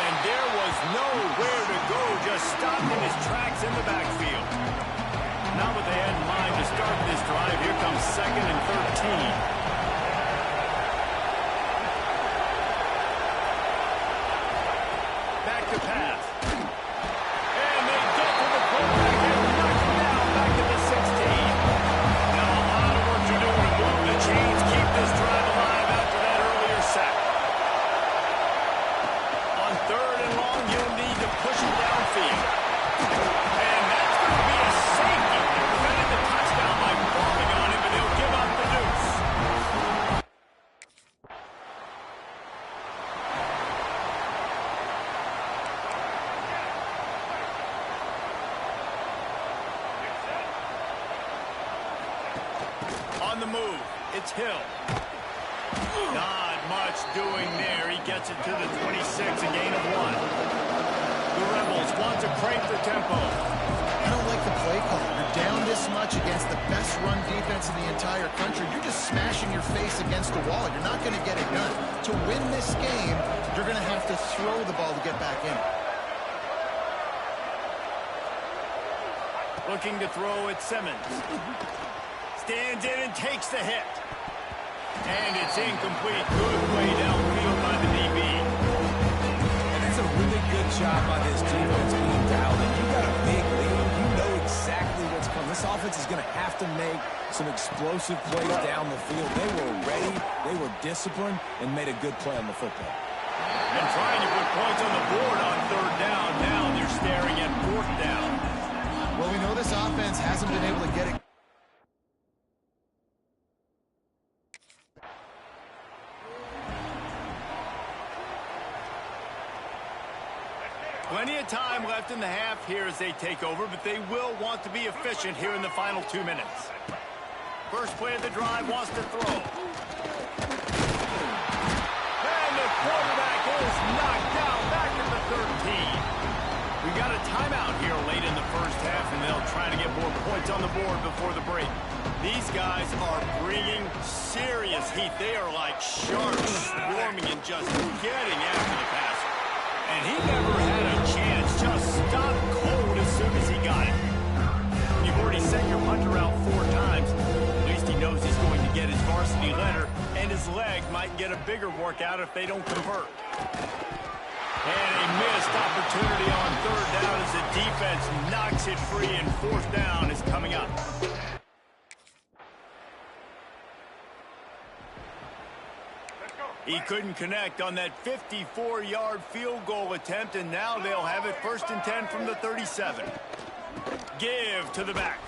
And there was nowhere to go, just stopped in his tracks in the backfield. Not what they had in mind to start this drive. Here comes 2nd and 13. Back to pass. And they get to the quarterback and knock him down back at the 16. Now a lot of work to do to move the chains, keep this drive alive after that earlier sack. On 3rd and long, you'll need to push him downfield. And that's going to be a safety. They prevented the touchdown by falling on him, but he'll give up the deuce. On the move, it's Hill. Not much doing there. He gets it to the 26, a gain of 1. The Rebels want to crank the tempo. I don't like the play call. You're down this much against the best run defense in the entire country. You're just smashing your face against the wall. You're not going to get it done. To win this game, you're going to have to throw the ball to get back in. Looking to throw at Simmons. Stands in and takes the hit. And it's incomplete. Good play downfield by the DB. And that's a really good job by this defense being dialed in. You got a big lead. You know exactly what's coming. This offense is going to have to make some explosive plays down the field. They were ready, they were disciplined, and made a good play on the football. And trying to put points on the board on 3rd down. Now they're staring at 4th down. Well, we know this offense hasn't been able to get it. Plenty of time left in the half here as they take over, but they will want to be efficient here in the final 2 minutes. First play of the drive wants to throw. And the quarterback is knocked down back at the 13. We got a timeout here late in the first half, and they'll try to get more points on the board before the break. These guys are bringing serious heat. They are like sharks swarming and just getting after the passer. And he never had a chance, just stopped cold as soon as he got it. You've already sent your punter out 4 times. At least he knows he's going to get his varsity letter, and his leg might get a bigger workout if they don't convert. And a missed opportunity on 3rd down as the defense knocks it free, and 4th down is coming up. He couldn't connect on that 54-yard field goal attempt, and now they'll have it 1st and 10 from the 37. Give to the back.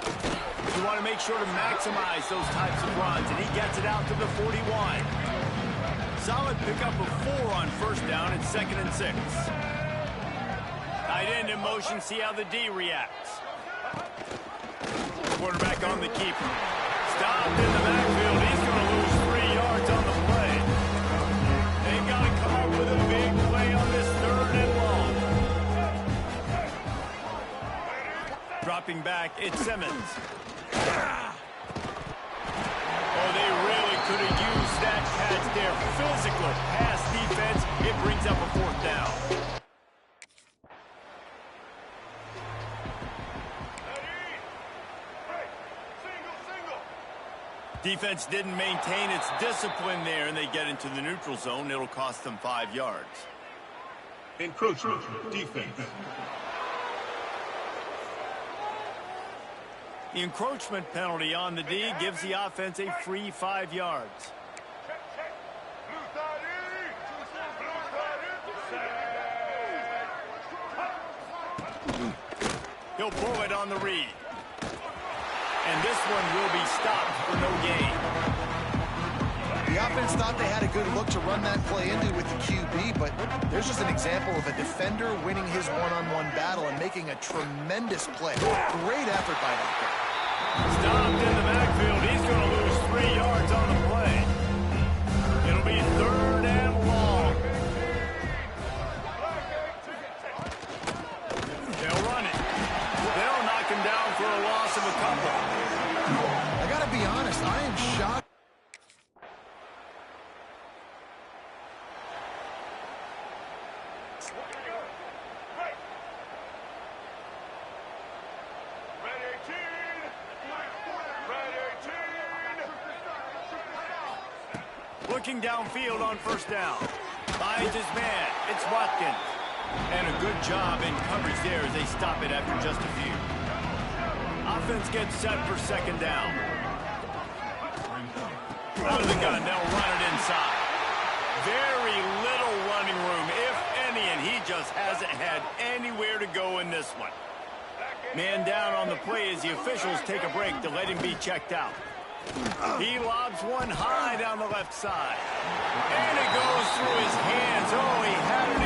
You want to make sure to maximize those types of runs, and he gets it out to the 41. Solid pickup of 4 on first down and 2nd and 6. Tight end in motion, see how the D reacts. Quarterback on the keeper. Stopped in the backfield. He's going to lose 3 yards on the play. They've got to come up with a big play on this 3rd and long. Dropping back, it's Simmons. Oh, they really could have used that catch there. Physical pass defense. It brings up a 4th down. Defense didn't maintain its discipline there, and they get into the neutral zone. It'll cost them 5 yards. Encroachment defense. The encroachment penalty on the D gives the offense a free 5 yards. He'll pull it on the read. And this one will be stopped for no gain. The offense thought they had a good look to run that play into with the QB, but there's just an example of a defender winning his one-on-one battle and making a tremendous play. Great effort by that guy. Stopped in the backfield. He's going to lose 3 yards on the play. It'll be 3rd and long. They'll run it. They'll knock him down for a loss of a couple. I got to be honest, I am shocked. Looking downfield on first down. Finds his man. It's Watkins. And a good job in coverage there as they stop it after just a few. Offense gets set for 2nd down. Out of the gun, they'll run it inside. Very little running room, if any, and he just hasn't had anywhere to go in this one. Man down on the play as the officials take a break to let him be checked out. He lobs one high down the left side. And it goes through his hands. Oh, he had an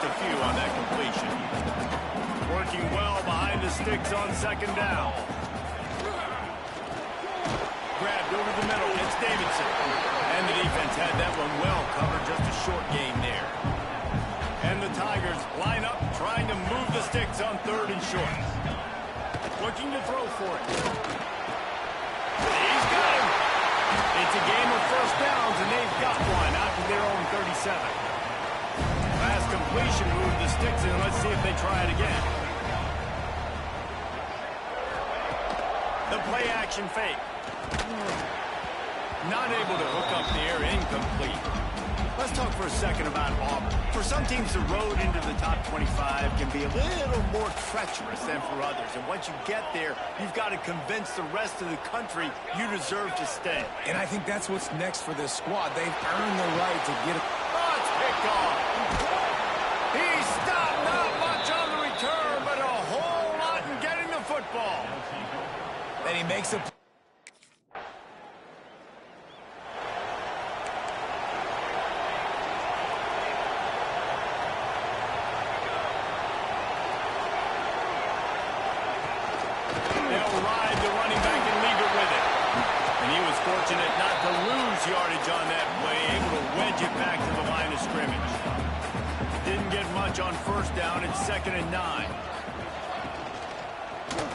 lost a few on that completion. Working well behind the sticks on second down. Grabbed over the middle. It's Davidson. And the defense had that one well covered. Just a short gain there. And the Tigers line up trying to move the sticks on third and short. Looking to throw for it. He's got him. It's a game of first downs, and they've got one out to their own 37. Last completion moved the sticks in. Let's see if they try it again. The play action fake. Not able to hook up the air, incomplete. Let's talk for a second about Auburn. For some teams, the road into the top 25 can be a little more treacherous than for others. And once you get there, you've got to convince the rest of the country you deserve to stay. And I think that's what's next for this squad. They've earned the right to get it. Oh, it's picked off. He stopped, not much on the return, but a whole lot in getting the football. And he makes a... They'll ride the running back and leave it with it. And he was fortunate not to lose yardage on that play, able to wedge it back to the line of scrimmage. Didn't get much on first down. It's 2nd and 9.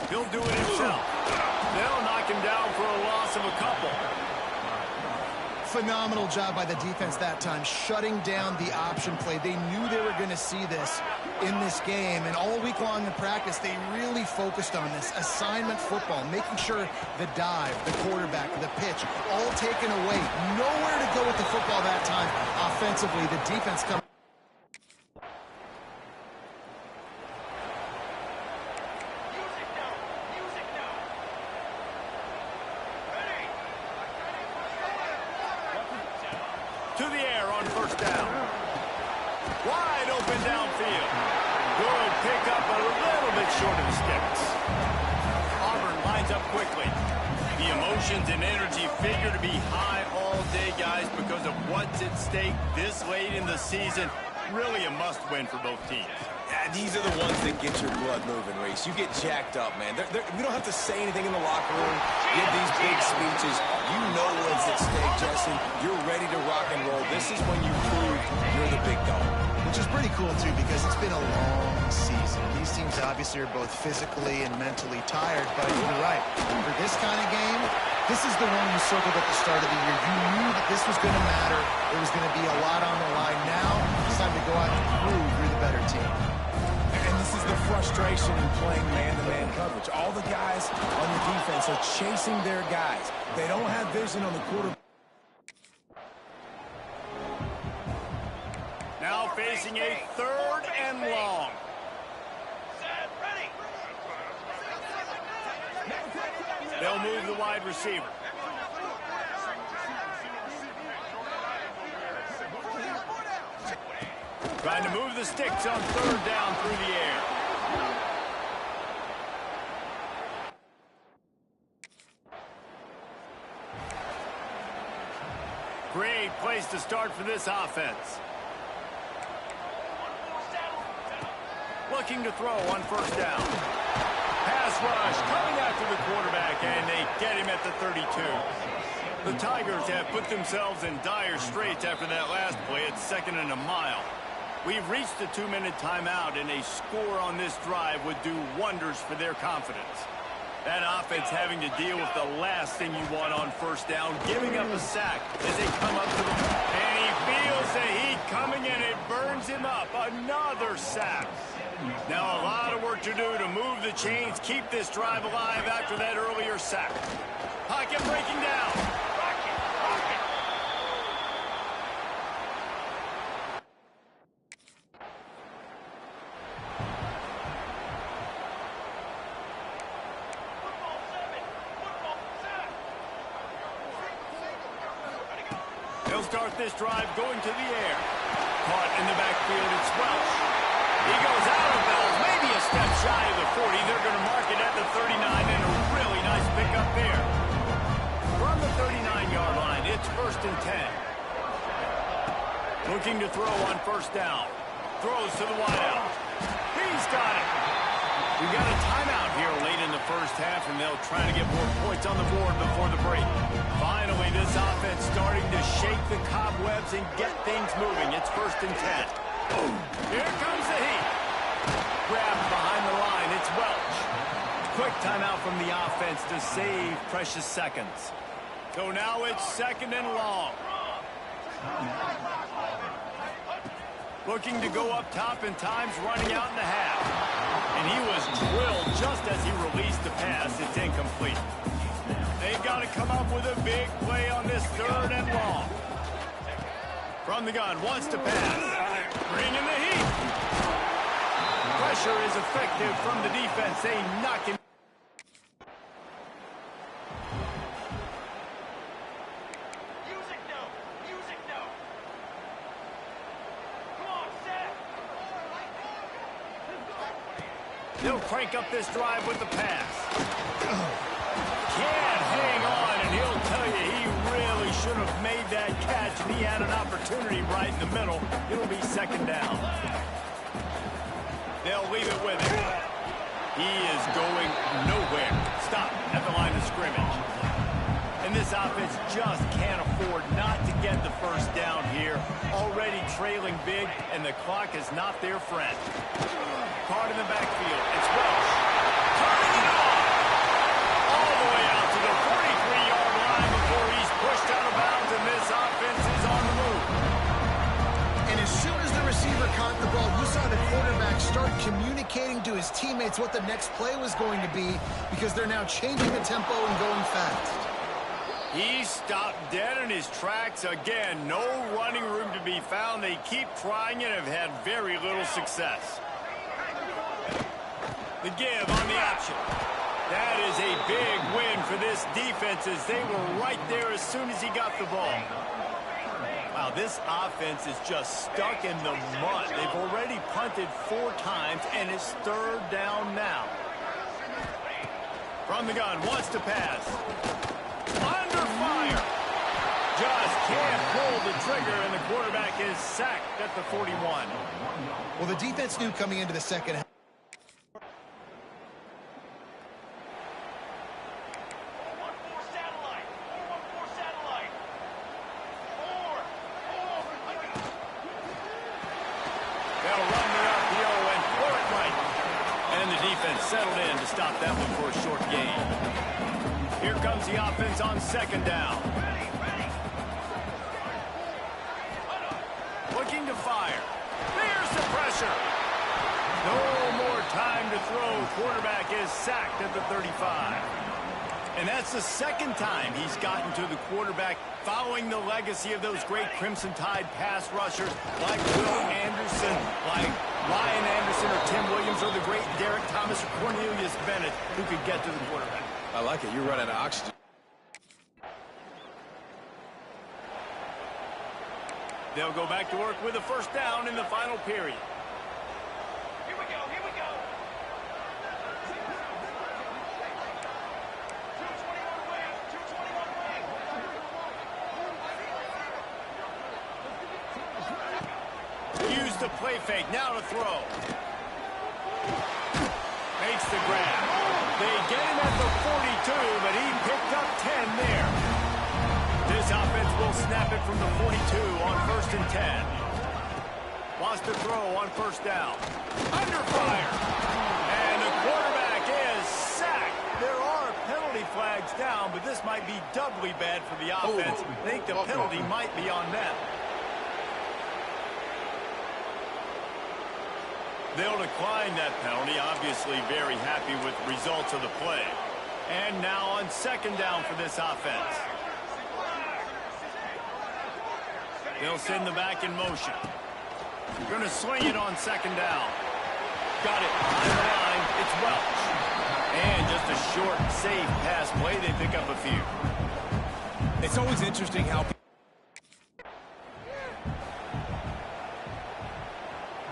He'll do it himself. They'll knock him down for a loss of a couple. Phenomenal job by the defense that time, shutting down the option play. They knew they were going to see this in this game, and all week long in practice, they really focused on this assignment football, making sure the dive, the quarterback, the pitch, all taken away. Nowhere to go with the football that time offensively. The defense comes. To the air on first down. Wide open downfield. Good pickup, but a little bit short of the sticks. Auburn lines up quickly. The emotions and energy figure to be high all day, guys, because of what's at stake this late in the season. Really a must-win for both teams. Yeah, these are the ones that get your blood moving, Reese. You get jacked up, man. We don't have to say anything in the locker room, give these big speeches. You know what's at stake, Justin. You're ready to rock and roll. This is when you prove you're the big dog. Which is pretty cool, too, because it's been a long season. These teams obviously are both physically and mentally tired, but you're right. For this kind of game, this is the one you circled at the start of the year. You knew that this was going to matter. There was going to be a lot on the line. Now, it's time to go out and prove you're the better team. And this is the frustration in playing man-to-man coverage. All the guys on the defense are chasing their guys. They don't have vision on the quarterback. Now facing a 3rd and long. They'll move the wide receiver. Trying to move the sticks on 3rd down through the air. Great place to start for this offense. Looking to throw on first down. Pass rush coming after the quarterback, and they get him at the 32. The Tigers have put themselves in dire straits after that last play. It's 2nd and a mile. We've reached the 2-minute timeout, and a score on this drive would do wonders for their confidence. That offense having to deal with the last thing you want on first down, giving up a sack as they come up to the... And he feels the heat coming, and it burns him up. Another sack. Now a lot of work to do to move the chains, keep this drive alive after that earlier sack. Pocket breaking down. They'll start this drive going to the air. Caught in the backfield, it's Welch. He goes out of bounds, maybe a step shy of the 40. They're going to mark it at the 39, and a really nice pickup there. From the 39-yard line, it's 1st and 10. Looking to throw on first down. Throws to the wideout. He's got it. We got a timeout here late in the first half, and they'll try to get more points on the board before the break. Finally, this offense starting to shake the cobwebs and get things moving. It's 1st and 10. Here comes the heat. Grabbed behind the line. It's Welch. Quick timeout from the offense to save precious seconds. So now it's 2nd and long. Looking to go up top, and time's running out in the half. And he was drilled just as he released the pass. It's incomplete. They've got to come up with a big play on this 3rd and long. From the gun, wants to pass. Bring in the heat. Pressure is effective from the defense. They knock him. They'll crank up this drive with the pass. Can't hang on, and he'll tell you he really should have made that catch, and he had an opportunity right in the middle. It'll be 2nd down. They'll leave it with him. He is going nowhere. Stop at the line of scrimmage. And this offense just can't afford not to get the 1st down here. Already trailing big, and the clock is not their friend. Card in the backfield. It's Welch. Turning it on. All the way out to the 43-yard line before he's pushed out of bounds, and this offense is on the move. And as soon as the receiver caught the ball, you saw the quarterback start communicating to his teammates what the next play was going to be, because they're now changing the tempo and going fast. He stopped dead in his tracks again. No running room to be found. They keep trying and have had very little success. The give on the option. That is a big win for this defense, as they were right there as soon as he got the ball. Wow, this offense is just stuck in the mud. They've already punted 4 times, and it's 3rd down now. From the gun, wants to pass. Under fire. Just can't pull the trigger, and the quarterback is sacked at the 41. Well, the defense knew coming into the second half. They'll run the RPO and pull it right. And the defense settled in to stop that one for a short gain. Here comes the offense on 2nd down. Looking to fire. There's the pressure. No more time to throw. Quarterback is sacked at the 35. And that's the 2nd time he's gotten to the quarterback, following the legacy of those great Crimson Tide pass rushers like Will Anderson, like Ryan Anderson or Tim Williams, or the great Derek Thomas or Cornelius Bennett, who could get to the quarterback. I like it. You're running out of oxygen. They'll go back to work with a 1st down in the final period. Here we go, here we go. 221 away, 221 away. Use the play fake, now to throw. Makes the grab. They get him at the 42, but he picked up 10 there. This offense will snap it from the 42 on 1st and 10. Wants to throw on 1st down. Under fire. And the quarterback is sacked. There are penalty flags down, but this might be doubly bad for the offense. I think the penalty might be on them. They'll decline that penalty, obviously very happy with the results of the play. And now on 2nd down for this offense. They'll send the back in motion. Going to swing it on 2nd down. Got it behind the line. It's Welch. And just a short, safe pass play. They pick up a few. It's always interesting how...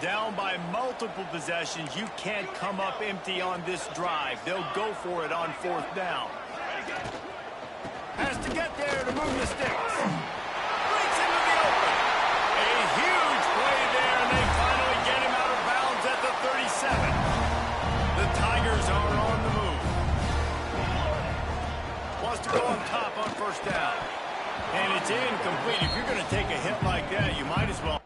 Down by multiple possessions, you can't come up empty on this drive. They'll go for it on 4th down. Has to get there to move the sticks. Breaks into the open. A huge play there, and they finally get And it's incomplete. If you're going to take a hit like that, you might as well.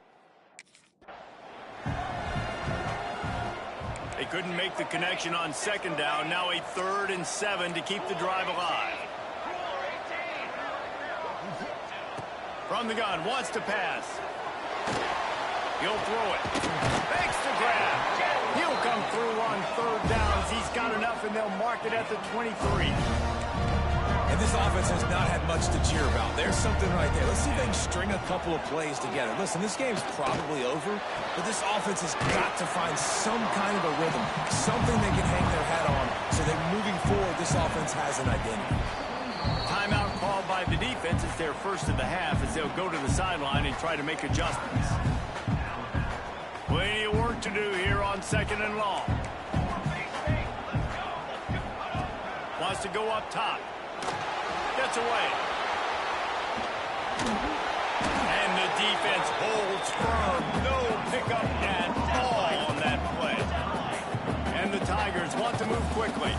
They couldn't make the connection on second down. Now a 3rd and 7 to keep the drive alive. From the gun, wants to pass. He'll throw it. Makes the grab. He'll come through on 3rd downs. He's got enough, and they'll mark it at the 23. And this offense has not had much to cheer about. There's something right there. Let's see if they can string a couple of plays together. Listen, this game's probably over, but this offense has got to find some kind of a rhythm, something they can hang their hat on, so that moving forward, this offense has an identity. Timeout called by the defense. It's their first of the half as they'll go to the sideline and try to make adjustments. Plenty of work to do here on 2nd and long. Wants to go up top. Gets away. And the defense holds firm. No pickup at all on that play. And the Tigers want to move quickly.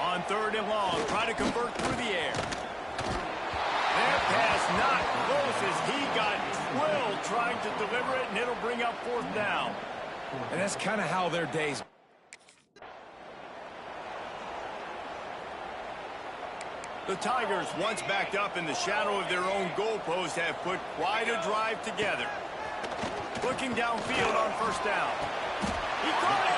On 3rd and long, try to convert through the air. That pass not close as he got drilled trying to deliver it, and it'll bring up 4th down. And that's kind of how their days. The Tigers, once backed up in the shadow of their own goalpost, have put quite a drive together. Looking downfield on 1st down. He caught it!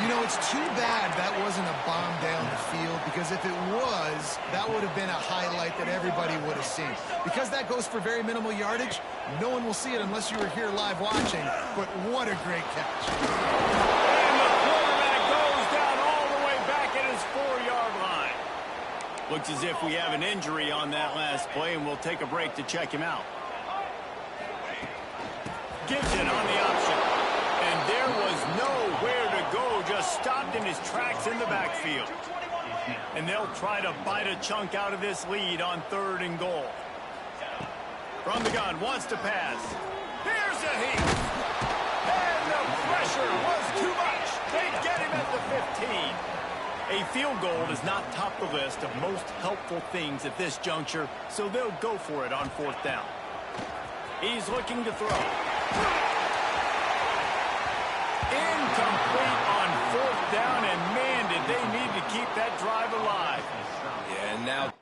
You know, it's too bad that wasn't a bomb down the field, because if it was, that would have been a highlight that everybody would have seen. Because that goes for very minimal yardage, no one will see it unless you were here live watching, but what a great catch. And the quarterback goes down all the way back at his 4-yard line. Looks as if we have an injury on that last play, and we'll take a break to check him out. Gibson on the option. And there was nowhere to go, just stopped in his tracks in the backfield. And they'll try to bite a chunk out of this lead on 3rd and goal. From the gun, wants to pass. Here's a heat. And the pressure was too much. They get him at the 15. A field goal does not top the list of most helpful things at this juncture, so they'll go for it on 4th down. He's looking to throw. Incomplete on 4th down, and man, did they need to keep that drive alive. Yeah, and now.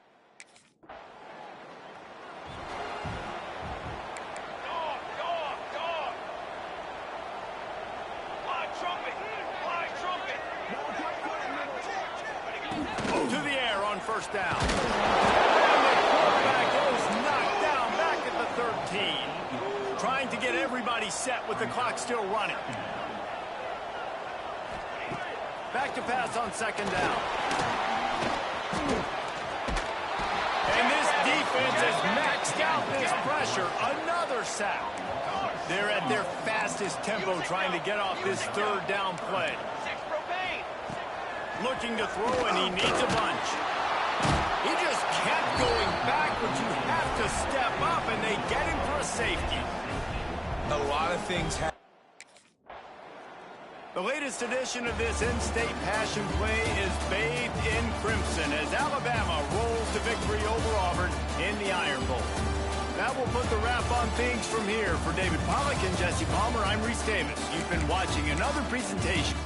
Dog. Fly trumpet. To the air on 1st down. And the quarterback is knocked down back at the 13. Trying to get everybody set with the clock still running. Back to pass on 2nd down. And this defense has maxed out this pressure. Another sack. They're at their fastest tempo trying to get off this 3rd down play. Looking to throw, and he needs a bunch. He just kept going backwards. You have to step up, and they get him for a safety. A lot of things happen. The latest edition of this in-state passion play is bathed in crimson as Alabama rolls to victory over Auburn in the Iron Bowl. That will put the wrap on things from here. For David Pollack and Jesse Palmer, I'm Reese Davis. You've been watching another presentation.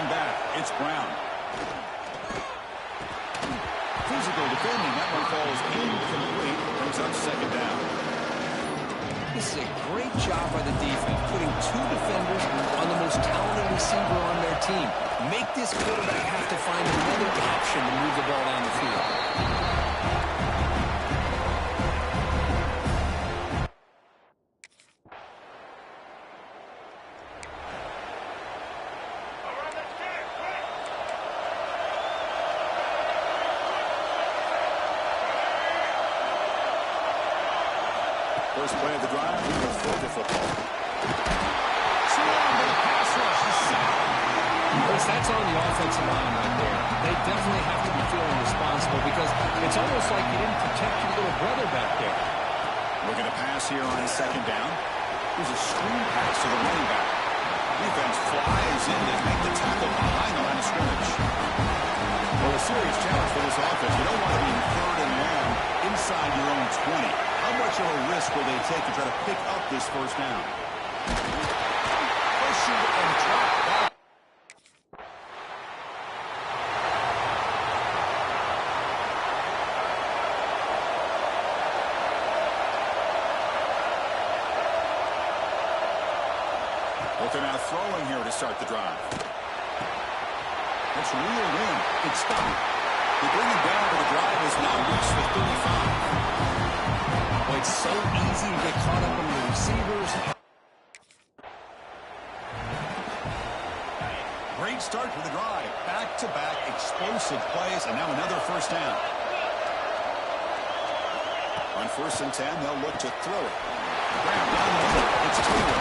Dropping back, it's Brown. Physical defending. That one falls incomplete. Brings up second down. This is a great job by the defense, putting two defenders on the most talented receiver on their team. Make this quarterback have to find another option to move the ball down the field. First play of the drive, we will throw the football. Chris, that's on the offensive line right there. They definitely have to be feeling responsible because it's almost like you didn't protect your little brother back there. Looking to pass here on second down. Here's a screen pass to the running back. Defense flies in to make the tackle behind the line of scrimmage. Well, a serious challenge for this offense. You don't want to be in third and long inside your own 20. How much of a risk will they take to try to pick up this first down? Pushing and drop back. Looking at throwing here to start the drive. It's reeled in. It's stopped. They bring him down, but the drive has now reached the 35. Well, it's so easy to get caught up in the receivers. Great start to the drive. Back-to-back explosive plays, and now another first down. On 1st and 10, they'll look to throw it. Grab down the middle. It's Taylor.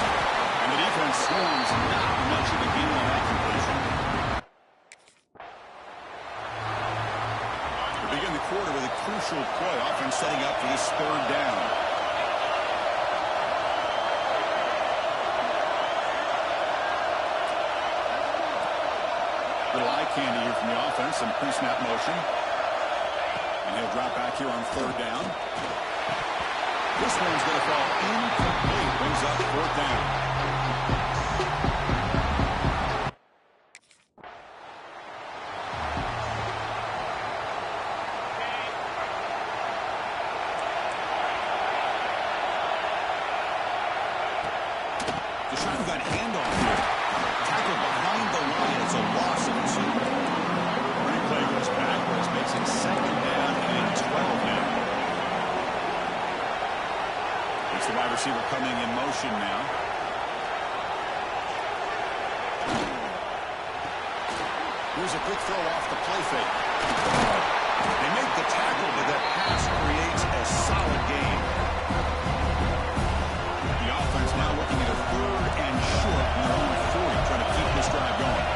And the defense swarms not much of a gain on that completion. We begin the quarter with a crucial play, often setting up for this third down. Little eye candy here from the offense, some pre-snap motion. And he'll drop back here on third down. This one's going to fall incomplete. Brings up fourth down. Deshaun got handoff here. Tackled behind the line. It's a loss of 2. Replay goes backwards. Makes it second down and 12 now. It's the wide receiver coming in motion now. Here's a quick throw off the play fake. They make the tackle, but that pass creates a solid gain. The offense now looking at a 3rd and short in their own 40, trying to keep this drive going.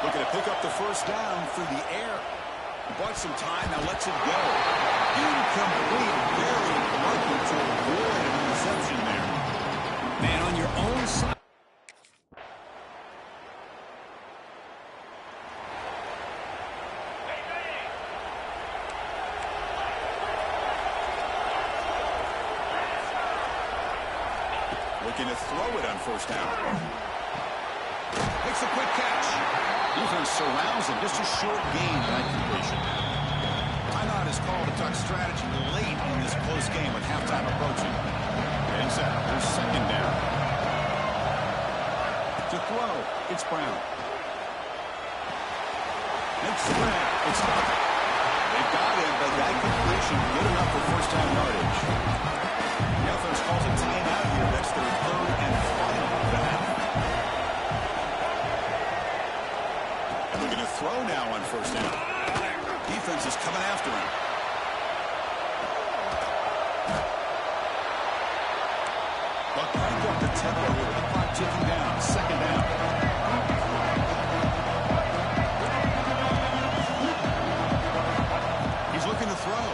Looking to pick up the first down through the air. Bought some time, now lets it go. Incomplete, very lucky to avoid an interception there. Man, on your own side. Looking to throw it on first down. Makes a quick catch. Defense surrounds him. Just a short gain on that completion. Timeout is called to talk strategy late in this close game with halftime approaching. And set. There's second down. To throw, it's Brown. Makes the grab. It's not. They got him, but that completion good enough for first down yardage. The offense calls a timeout here. That's their 3rd and final of the half. And looking to throw now on first down. Defense is coming after him. But crank up the tempo here with the clock ticking down. Second down. He's looking to throw.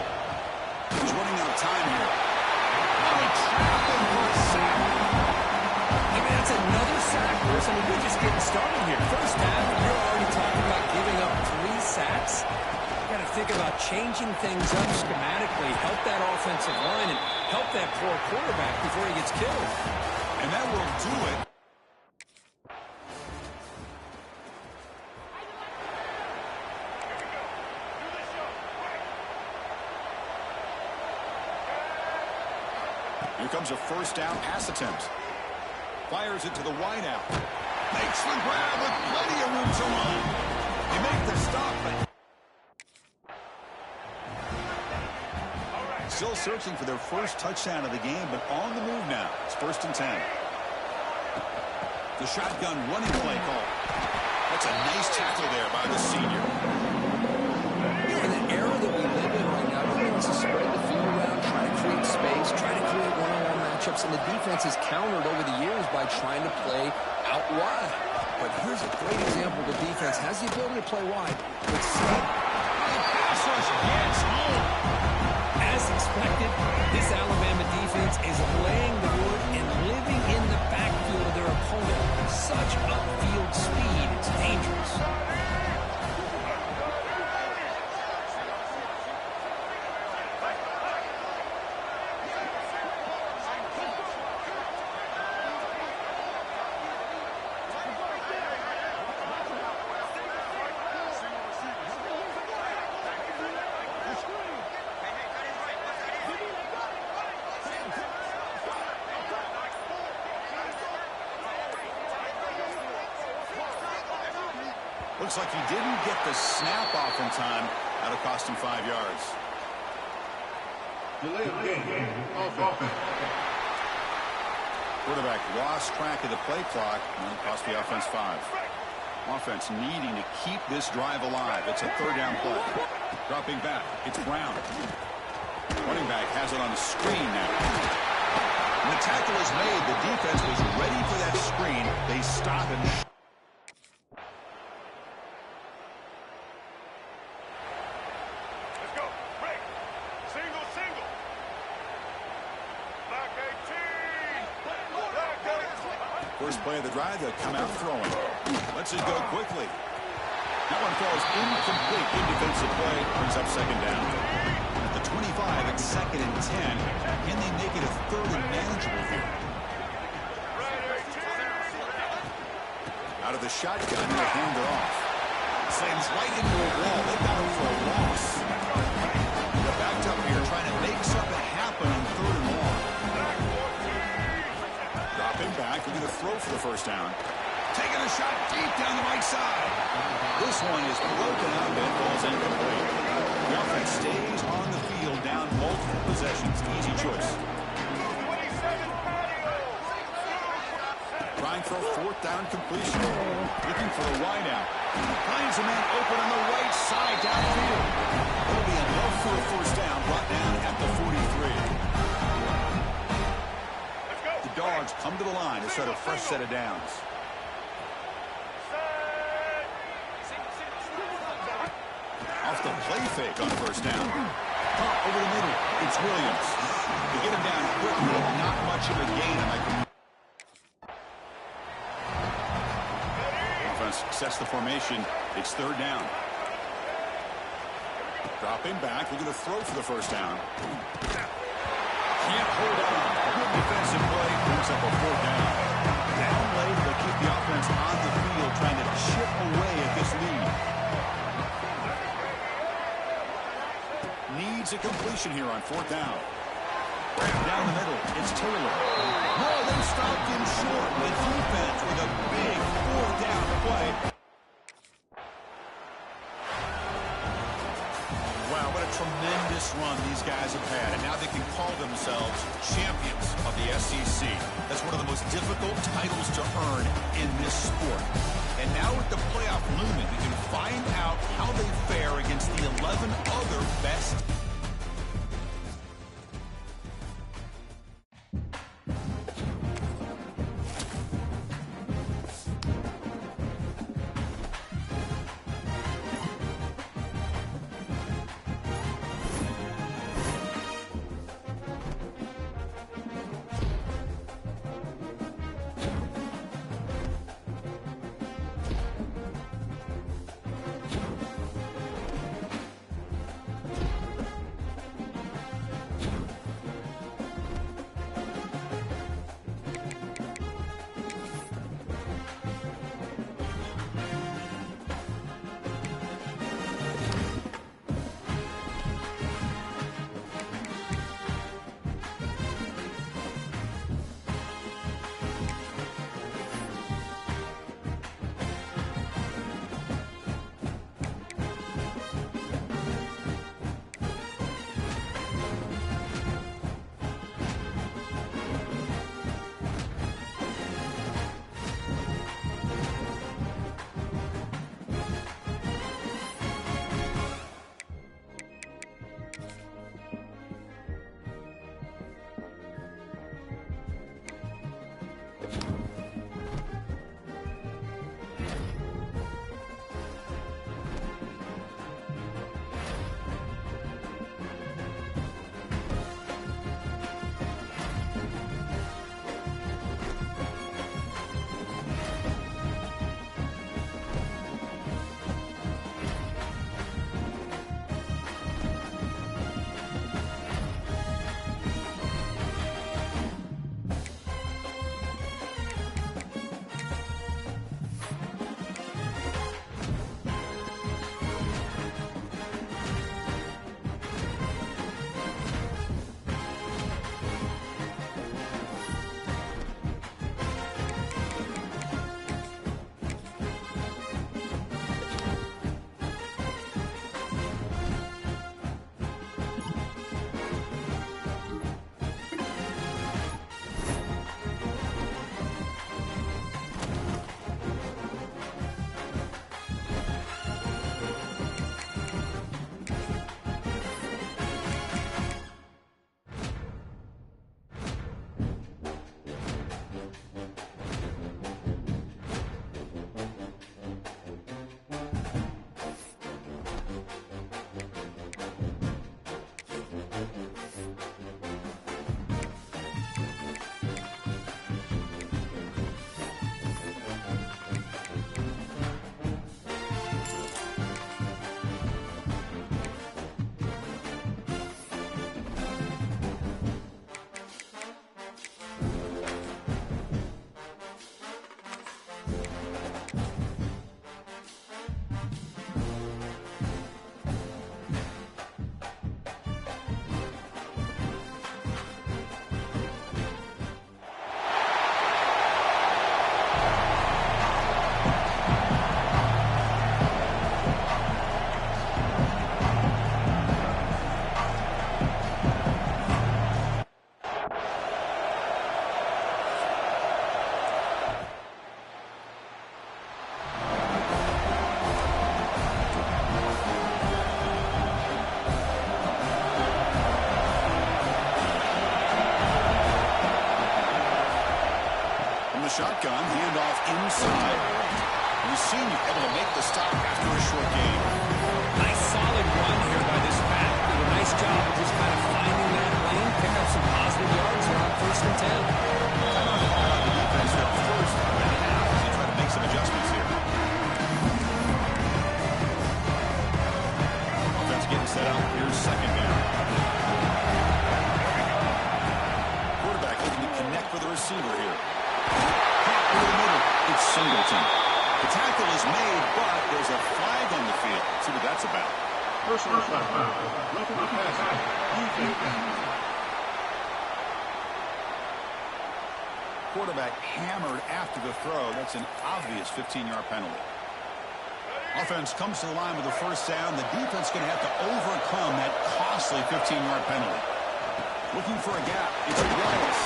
He's running out of time here. That's another sack, Bruce. I mean, we're just getting started here. First half, you're already talking about giving up 3 sacks. You got to think about changing things up schematically, help that offensive line, and help that poor quarterback before he gets killed. And that will do it. Here comes a first down pass attempt. Fires it to the wideout. Makes the grab with plenty of room to run. They make the stop, but still searching for their first touchdown of the game, but on the move now. It's 1st and 10. The shotgun running play call. That's a nice tackle there by the senior. In the era that we live in right now, everyone wants to spread the field around, try to create space, try to create one-on-one matchups, and the defense has countered over the years by trying to play out wide. But here's a great example. The defense has the ability to play wide. It's set. Pass rush gets home. As expected, this Alabama defense is laying the wood and living in the backfield of their opponent. Such upfield speed, it's dangerous. Looks like he didn't get the snap off in time. That'll cost him 5 yards. Quarterback lost track of the play clock, and it cost the offense 5. Offense needing to keep this drive alive. It's a 3rd down play. Dropping back, it's Brown. Running back has it on the screen now. When the tackle is made, the defense was ready for that screen. They stop him. First play of the drive, they'll come out throwing. Let's it go quickly. That one falls incomplete. Good defensive play. Brings up 2nd down. At the 25, it's 2nd and 10. Can they make it a 3rd and manageable here? Out of the shotgun, they'll hand it off. Slams right into a wall. They got him for a loss. They're backed up here trying to make something happen on 3rd and long. Dropping back, looking to throw for the first down. Taking a shot deep down the right side. This one is broken up and falls incomplete. The offense stays on the field down multiple possessions. Easy choice. Trying for a 4th down completion. Looking for a wideout. Finds a man open on the right side downfield. It'll be enough for a first down. Brought down at the 43. The Dogs come to the line to set a fresh set of downs. Off the play fake on first down. Pop over the middle. It's Williams. They get him down quickly, but not much of a gain. Offense sets the formation. It's 3rd down. Dropping back. Looking to throw for the first down. Can't hold on. Good defensive play. Brings up a 4th down. Down late, they'll keep the offense on the field trying to chip away at this lead. Needs a completion here on 4th down. Down the middle, it's Taylor. No, they stopped him short. The defense with a big 4th down play. Wow, what a tremendous run these guys have had. And now they can call themselves champions of the SEC. That's one of the most difficult titles to earn in this sport. And now with the playoff looming, we can find out how they fare against the 11 other best. shotgun, handoff inside. We've seen you able to make the stop after a short game. Nice solid run here by this back. Did a nice job of just kind of finding that lane, pick up some positive yards around 1st and 10. Time on the call on the defense there. 1st and a half as they try to make some adjustments here. Offense getting set up. Here's 2nd down. Quarterback looking to connect with the receiver here. Caught through the middle. It's Singleton. The tackle is made, but there's a flag on the field. Let's see what that's about. Personal foul. Roughing the passer. Defense. Quarterback hammered after the throw. That's an obvious 15-yard penalty. Offense comes to the line with the 1st down. The defense going to have to overcome that costly 15-yard penalty. Looking for a gap. It's Wallace.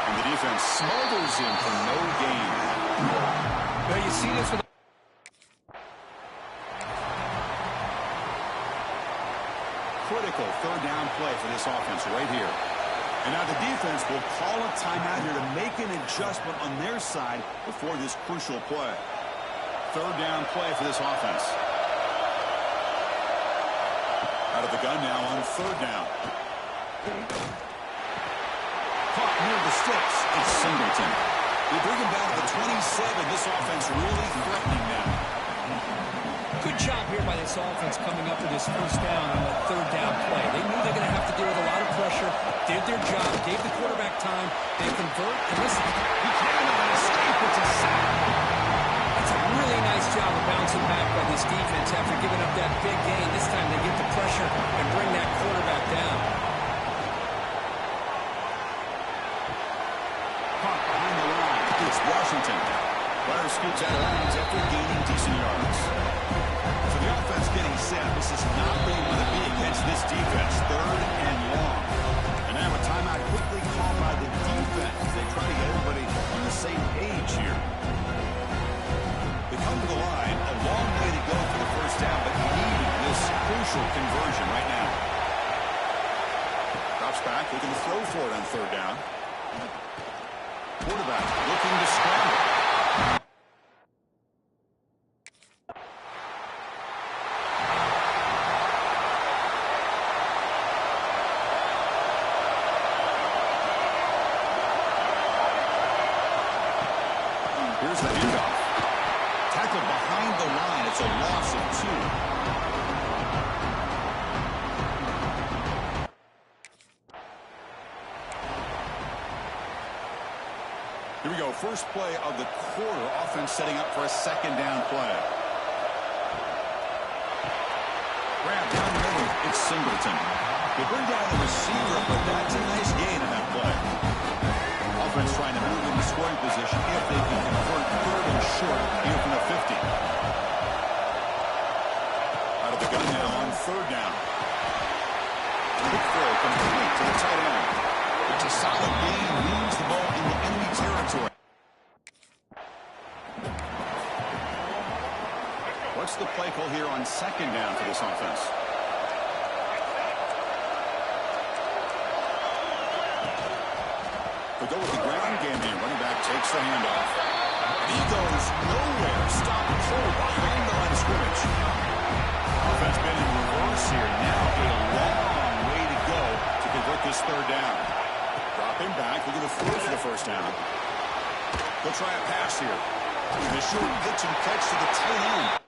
And the defense smothers him for no gain. Well, you see this with critical 3rd down play for this offense right here. And now the defense will call a timeout here to make an adjustment on their side before this crucial play. 3rd down play for this offense. Out of the gun now on 3rd down. Caught near the sticks. It's Singleton. We bring him down to the 27. This offense really threatening now. good job here by this offense coming up with this 1st down on that 3rd down play. They knew they're going to have to deal with a lot of pressure, did their job, gave the quarterback time. They convert, and listen, he cannot escape. It's a sack. That's a really nice job of bouncing back by this defense after giving up that big gain. This time they get the pressure and bring that quarterback down. Caught behind the line. It's Washington. Runner scoots out of bounds after gaining decent yards. So the offense getting set. This is not where you want to be against this defense. 3rd and long. And now a timeout quickly called by the defense. They try to get everybody on the same page here. They come to the line. A long way to go for the 1st down, but needing this crucial conversion right now. Drops back, looking to throw for it on 3rd down. Quarterback looking to scramble. Here's the handoff. Tackled behind the line. It's a loss of 2. Here we go. First play of the quarter. Offense setting up for a 2nd down play. Grab down the middle. It's Singleton. They bring down the receiver, but that's a nice gain in that play. Offense trying to move into scoring position if they can convert 3rd and short here from the 50. Out of the gun now on 3rd down. Quick throw complete to the tight end. It's a solid gain, moves the ball into enemy territory. What's the play call here on 2nd down for this offense? They go with the ground game here. Running back takes the handoff. He goes nowhere. Stop cold behind the line of scrimmage. Offense been in reverse here. Now a long way to go to convert this 3rd down. Dropping back. We're going to throw for the 1st down. They'll try a pass here. And a short pitch and catch to the tight end.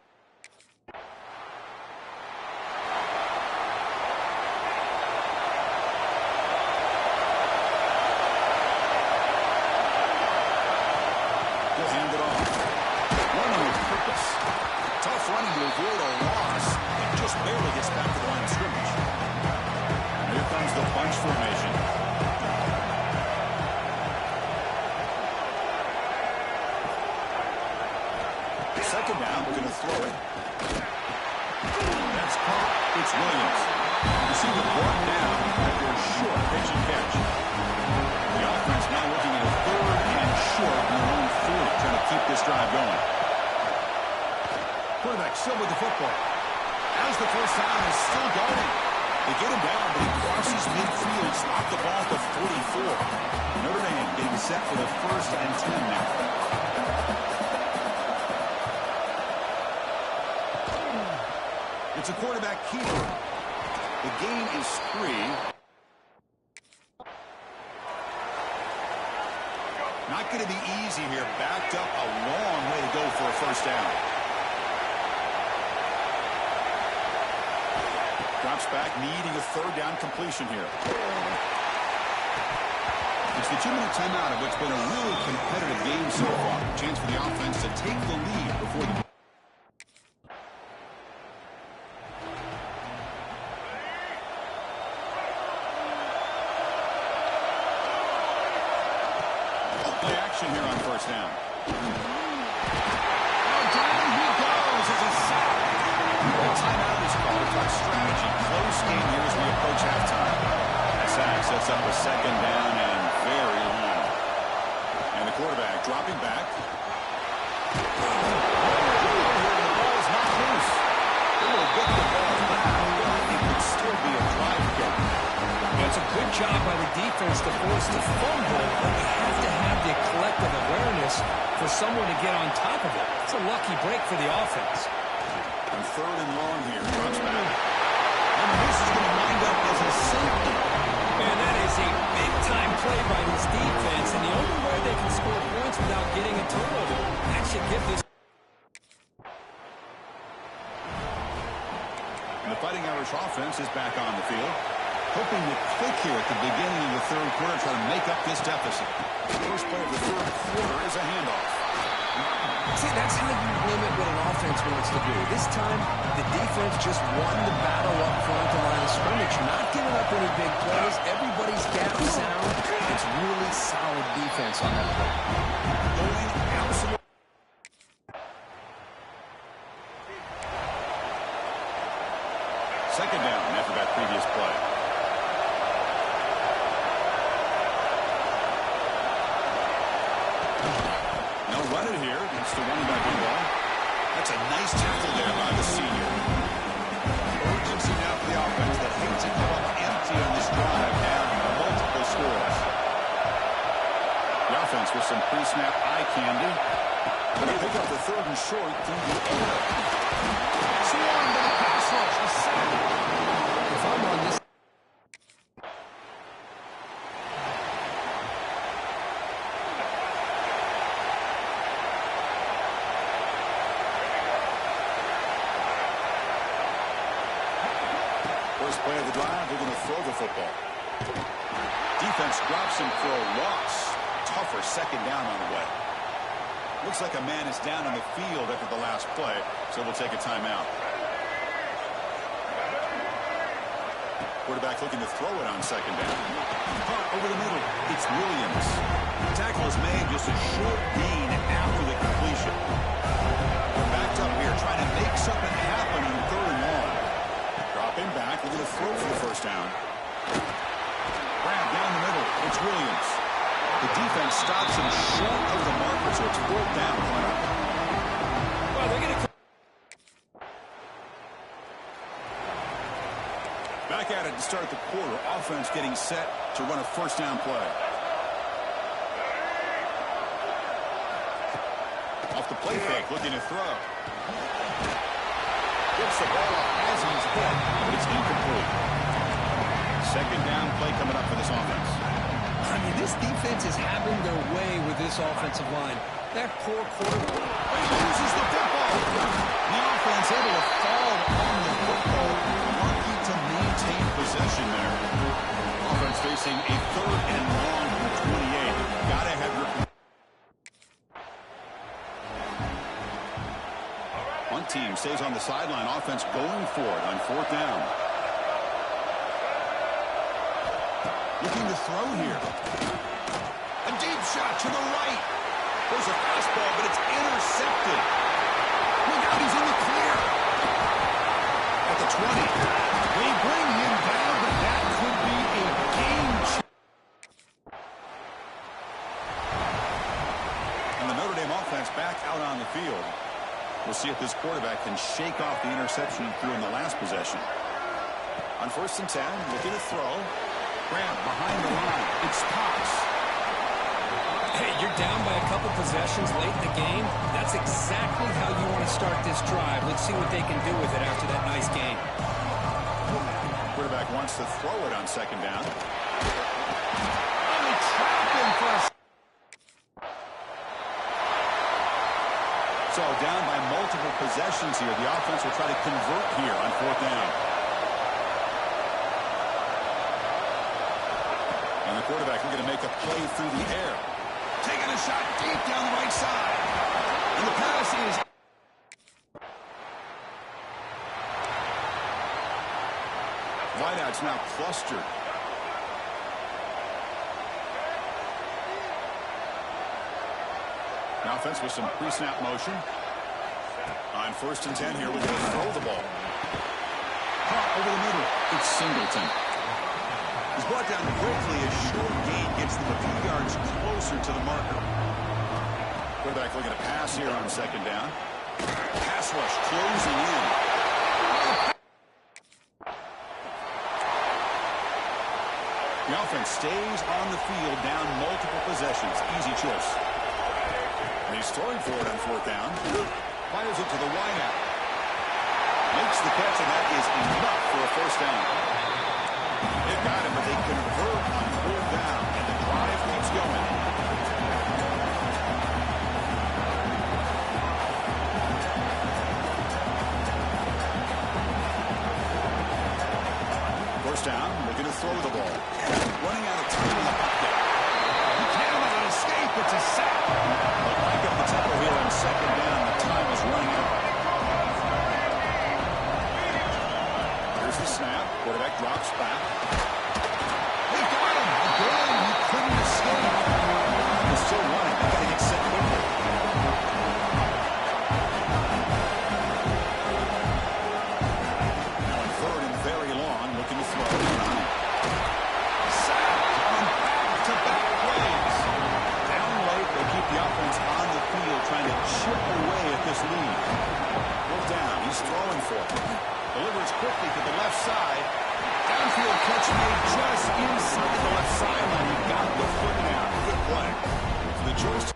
Barely gets back to the line of scrimmage. Here comes the bunch formation. Second down, we're going to throw it. That's caught. It's Williams. You see the brought down after a short pitch and catch. The offense now looking at a 3rd and short in their own 40, trying to keep this drive going. Quarterback still with the football. As the 1st down is still going. They get him down, but he crosses midfield, stopped the ball at the 44. Notre Dame Getting set for the 1st and 10 now. It's a quarterback keeper. The gain is 3. Not going to be easy here. Backed up a long way to go for a 1st down. Drops back, needing a 3rd down completion here. It's the 2-minute timeout of what's been a really competitive game so far. Chance for the offense to take the lead before the... Play action here on 1st down. Oh, down he goes as a sack. The timeout is called. Talk strategy. Close game here as we approach halftime. That sack sets up a 2nd down and very long. And the quarterback dropping back. The ball is not loose. They will get the ball back, but it would still be a drive kick. It's a good job by the defense to force the fumble, but you have to have the collective awareness for someone to get on top of it. It's a lucky break for the offense. And 3rd and long here. Drops back. And this is going to wind up as a safety. Man, that is a big-time play by this defense, and the only way they can score points without getting a turnover. That should give this... And the Fighting Irish offense is back on the field. Hoping to click here at the beginning of the 3rd quarter, try to make up this deficit. The first play of the 3rd quarter is a handoff. See, that's how you limit what an offense wants to do. This time, the defense just won the battle up front the line of scrimmage, not giving up any big plays. Everybody's gap sound. It's really solid defense on that play. Going absolutely. Second down after that previous play. No run it here. It's the running back ball. That's a nice tackle there by the senior. Urgency now for the offense that hates to come up empty on this drive, down multiple scores. The offense with some pre-snap eye candy. Going to pick up the 3rd and short through the air. Swarmed by the pass rush. A sack. If I'm on this... First play of the drive, they're going to throw the football. Defense drops him for a loss. Tougher 2nd down on the way. Looks like a man is down on the field after the last play, so they'll take a timeout. Quarterback looking to throw it on 2nd down. Caught over the middle. It's Williams. The tackle is made just a short gain after the completion. We're backed up here trying to make something happen on 3rd and long. Dropping back. We're going to throw for the 1st down. Grab down the middle. It's Williams. The defense stops him short of the marker, so it's 4th down. Well, they're going to... Back at it to start the quarter. Offense getting set to run a 1st down play. Off the play fake, looking to throw. Gets the ball off as he's hit, but it's incomplete. 2nd down play coming up for this offense. I mean, this defense is having their way with this offensive line. That poor quarterback. He loses the football. The offense able to fall on the football. Lucky to maintain possession there. Offense facing a 3rd and long from the 28. Gotta have your... One team stays on the sideline. Offense going for it on 4th down. Looking to throw here. A deep shot to the right. There's a fastball, but it's intercepted. Look out, he's in the clear. At the 20. They bring him down, but that could be a game changer. And the Notre Dame offense back out on the field. We'll see if this quarterback can shake off the interception he threw in the last possession. On 1st and 10, looking to throw. Grab behind the line. It's Cox. possessions late in the game, that's exactly how you want to start this drive. Let's see what they can do with it after that nice game. Quarterback wants to throw it on second down. Only trapped him for a... So down by multiple possessions here. The offense will try to convert here on fourth down. And the quarterback looking to make a play through the air. Taking a shot deep down the right side. And the pass is... Wideouts now clustered. The offense with some pre-snap motion. On 1st and 10 here, we're going to throw the ball. Caught over the middle. It's Singleton. He's brought down quickly. A short gain gets them a few yards closer to the marker. Quarterback looking to pass here on second down. Pass rush closing in. The offense stays on the field down multiple possessions. Easy choice. And he's throwing for it on fourth down. Fires it to the wideout. Makes the catch, and that is enough for a first down. They've got him, but they convert on fourth down, and the drive keeps going. First down, looking to throw the ball. Running out of time in the pocket. He can't let it escape. It's a sack. But back up the tempo here on second down. The time is running out. Here's the snap. Quarterback drops back. They got him. Again, he couldn't escape. He's still running. They got to get set quickly. Now in third and very long, looking to throw. The offense on the field trying to chip away at this lead. Pulled down. He's throwing for it. Delivers quickly to the left side. Downfield catch made just inside the left sideline. He got the foot down. Good play. So the choice.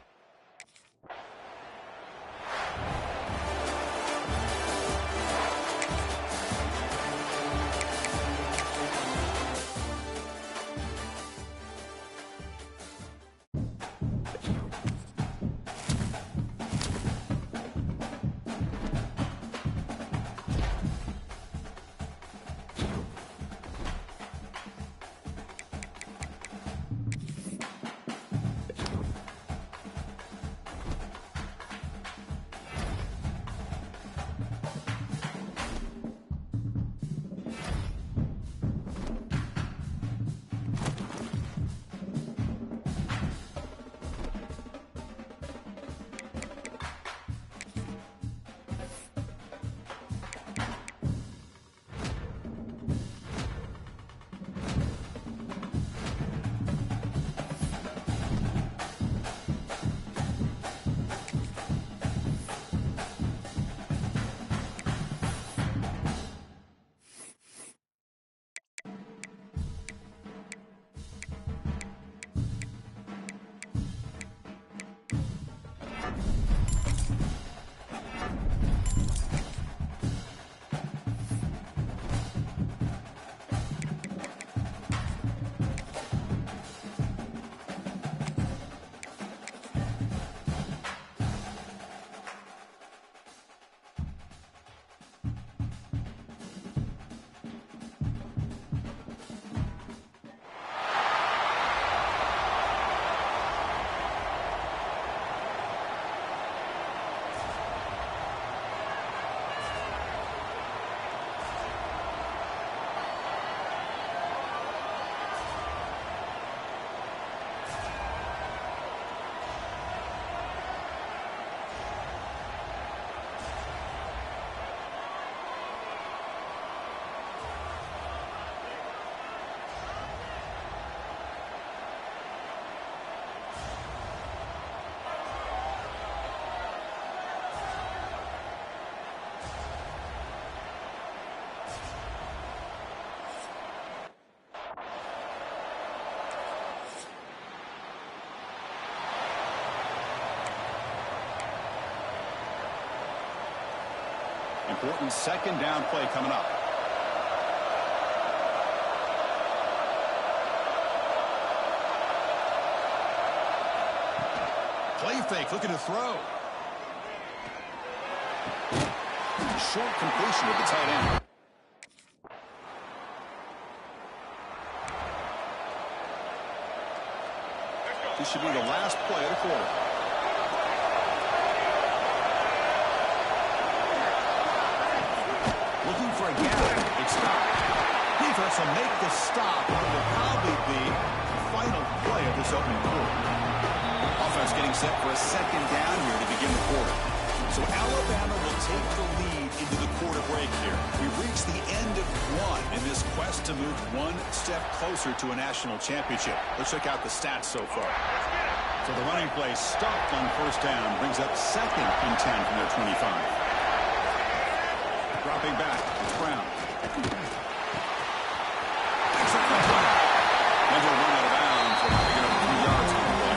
Important second down play coming up. Play fake, looking to throw. Short completion with the tight end. This should be the last play of the quarter. Looking for a gap. It's stopped. Defense will make the stop. It will probably be the final play of this opening quarter. Offense getting set for a second down here to begin the quarter. So Alabama will take the lead into the quarter break here. We've reached the end of one in this quest to move one step closer to a national championship. Let's check out the stats so far. So the running play stopped on first down, brings up 2nd and 10 from their 25. Dropping back, it's Brown. And he'll run out of bounds for picking up 3 yards on the play.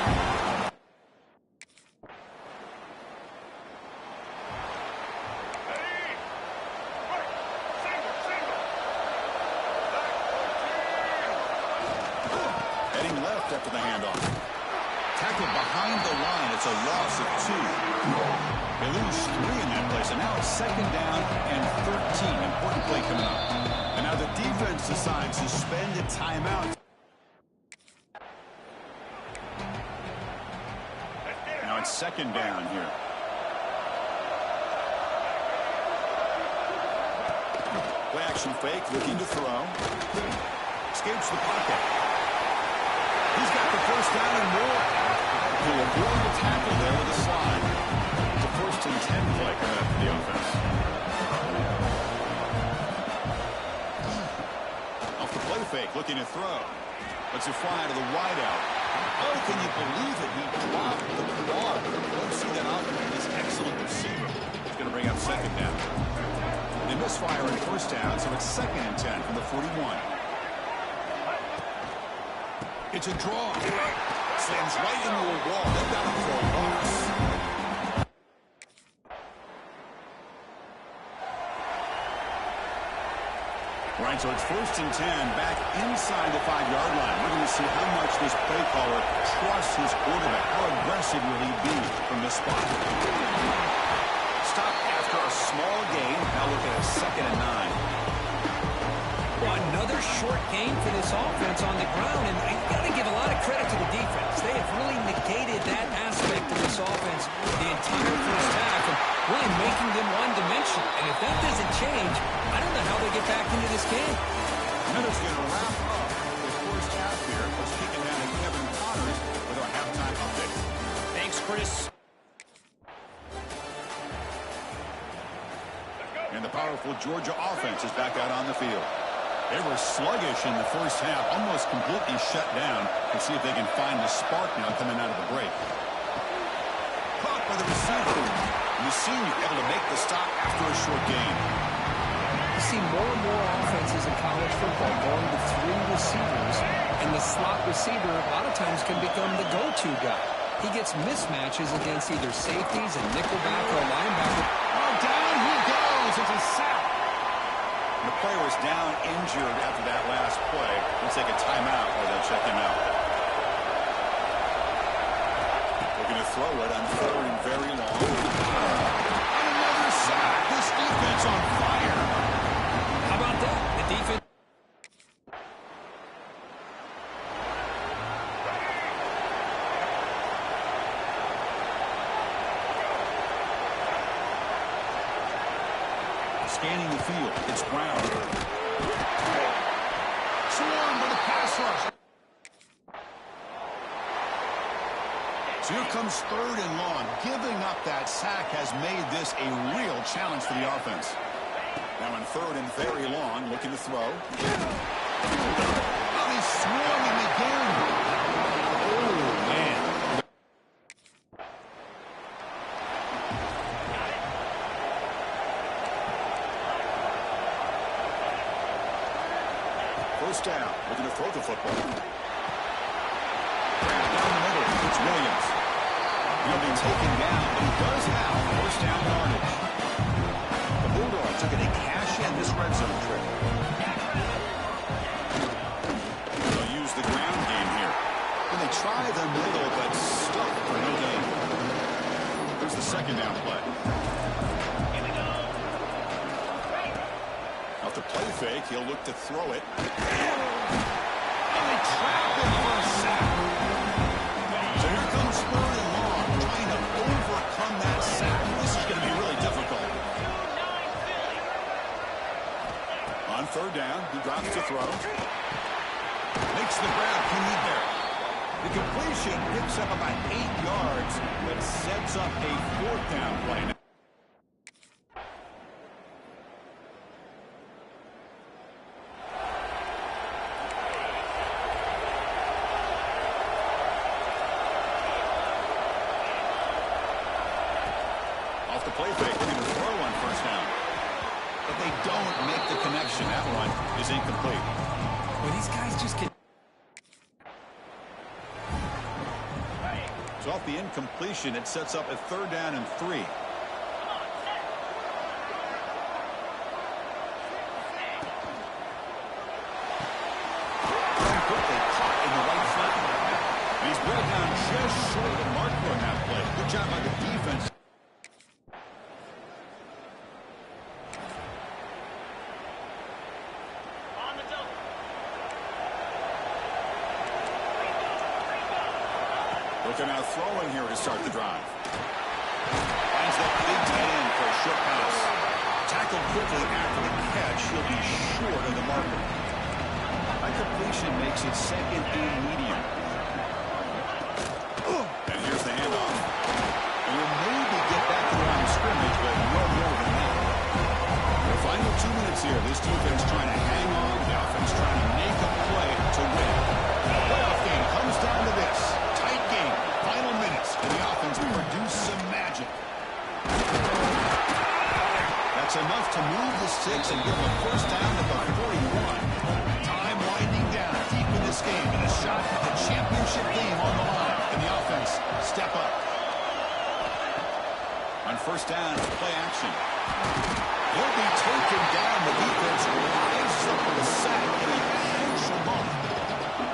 Heading left after the handoff. Tackled behind the line. It's a loss of 2. They lose 3 in that play, so now it's 2nd down and 13. Important play coming up. And now the defense decides to spend a timeout. Now it's 2nd down here. Play action fake, looking to throw. Escapes the pocket. He's got the first down and more. He'll avoid the tackle there with a slide. It's a 1st and 10 play coming up for the offense. Off the play fake, looking to throw. Lets it fly to the wideout. Oh, can you believe it? He dropped the ball. Don't see that often with this excellent receiver. He's going to bring up 2nd down. They misfire on 1st down, so it's 2nd and 10 from the 41. It's a draw. Slams right into a wall. They've got him for a loss. Right, so it's 1st and 10 back inside the 5-yard line. We're going to see how much this play caller trusts his quarterback. How aggressive will he be from this spot? Stop after a small gain. Now look at a 2nd and 9. Another short game for this offense on the ground, and you got to give a lot of credit to the defense. They have really negated that aspect of this offense the entire first half, and really making them one-dimensional. And if that doesn't change, I don't know how they get back into this game. Minutes going to wrap up the first half here. Let's kick it down to Kevin Connors with our halftime update. Thanks, Chris. And the powerful Georgia offense is back out on the field. They were sluggish in the first half, almost completely shut down. Let's see if they can find the spark now coming out of the break. Caught by the receiver. And the senior able to make the stop after a short gain. You see more and more offenses in college football going to 3 receivers, and the slot receiver a lot of times can become the go-to guy. He gets mismatches against either safeties and nickelback or linebacker. Oh, down he goes. It's a sack. The player was down injured after that last play. We'll take a timeout while they'll check him out. Looking to throw it on 3rd and very long. Another sack. This defense on fire. How about that? The defense. Scanning the field. It's Brown. Swarmed by the pass rush. So here comes 3rd and long. Giving up that sack has made this a real challenge for the offense. Now in 3rd and very long, looking to throw. Oh, he's swarming again. Oh, man. First down, looking to throw the football. Down the middle, it's Williams. He'll be taken down, but he does have first down yardage. The Bulldogs looking to cash in this red zone trip. They'll use the ground game here. And they try the middle, but stuck for no gain. Here's the second down play. Off the play fake, he'll look to throw it. And they trap him for a sack. So here comes third and long, trying to overcome that sack. This is going to be really difficult. On third down, he drops to throw. Makes the grab. Can he bear it? The completion picks up about 8 yards, but sets up a fourth down play. Off the play fake, they're going to throw on first down. But they don't make the connection. That one is incomplete. Well, these guys just get... So off the incompletion, it sets up a third down and 3. Quickly caught in the right flat. And he's brought down just short of the marker on that play. Good job by the defense. Looking out throwing here to start the drive. Finds that big tight end for a short pass. Tackled quickly after the catch. He'll be short of the marker. High completion makes it second and medium. And here's the handoff. And we'll maybe get back to the line of scrimmage, but no more than that. The final 2 minutes here. This defense trying to hang on. The offense trying to make a play to win. The playoff game comes down to this. Tight game. Final minutes. And the offense will produce some magic. That's enough to move the sticks and give a first down at the 41. Time winding down deep in this game. And a shot at the championship game on the line. And the offense step up. On first down, play action. He'll be taken down. The defense rises up for the sack in a crucial moment.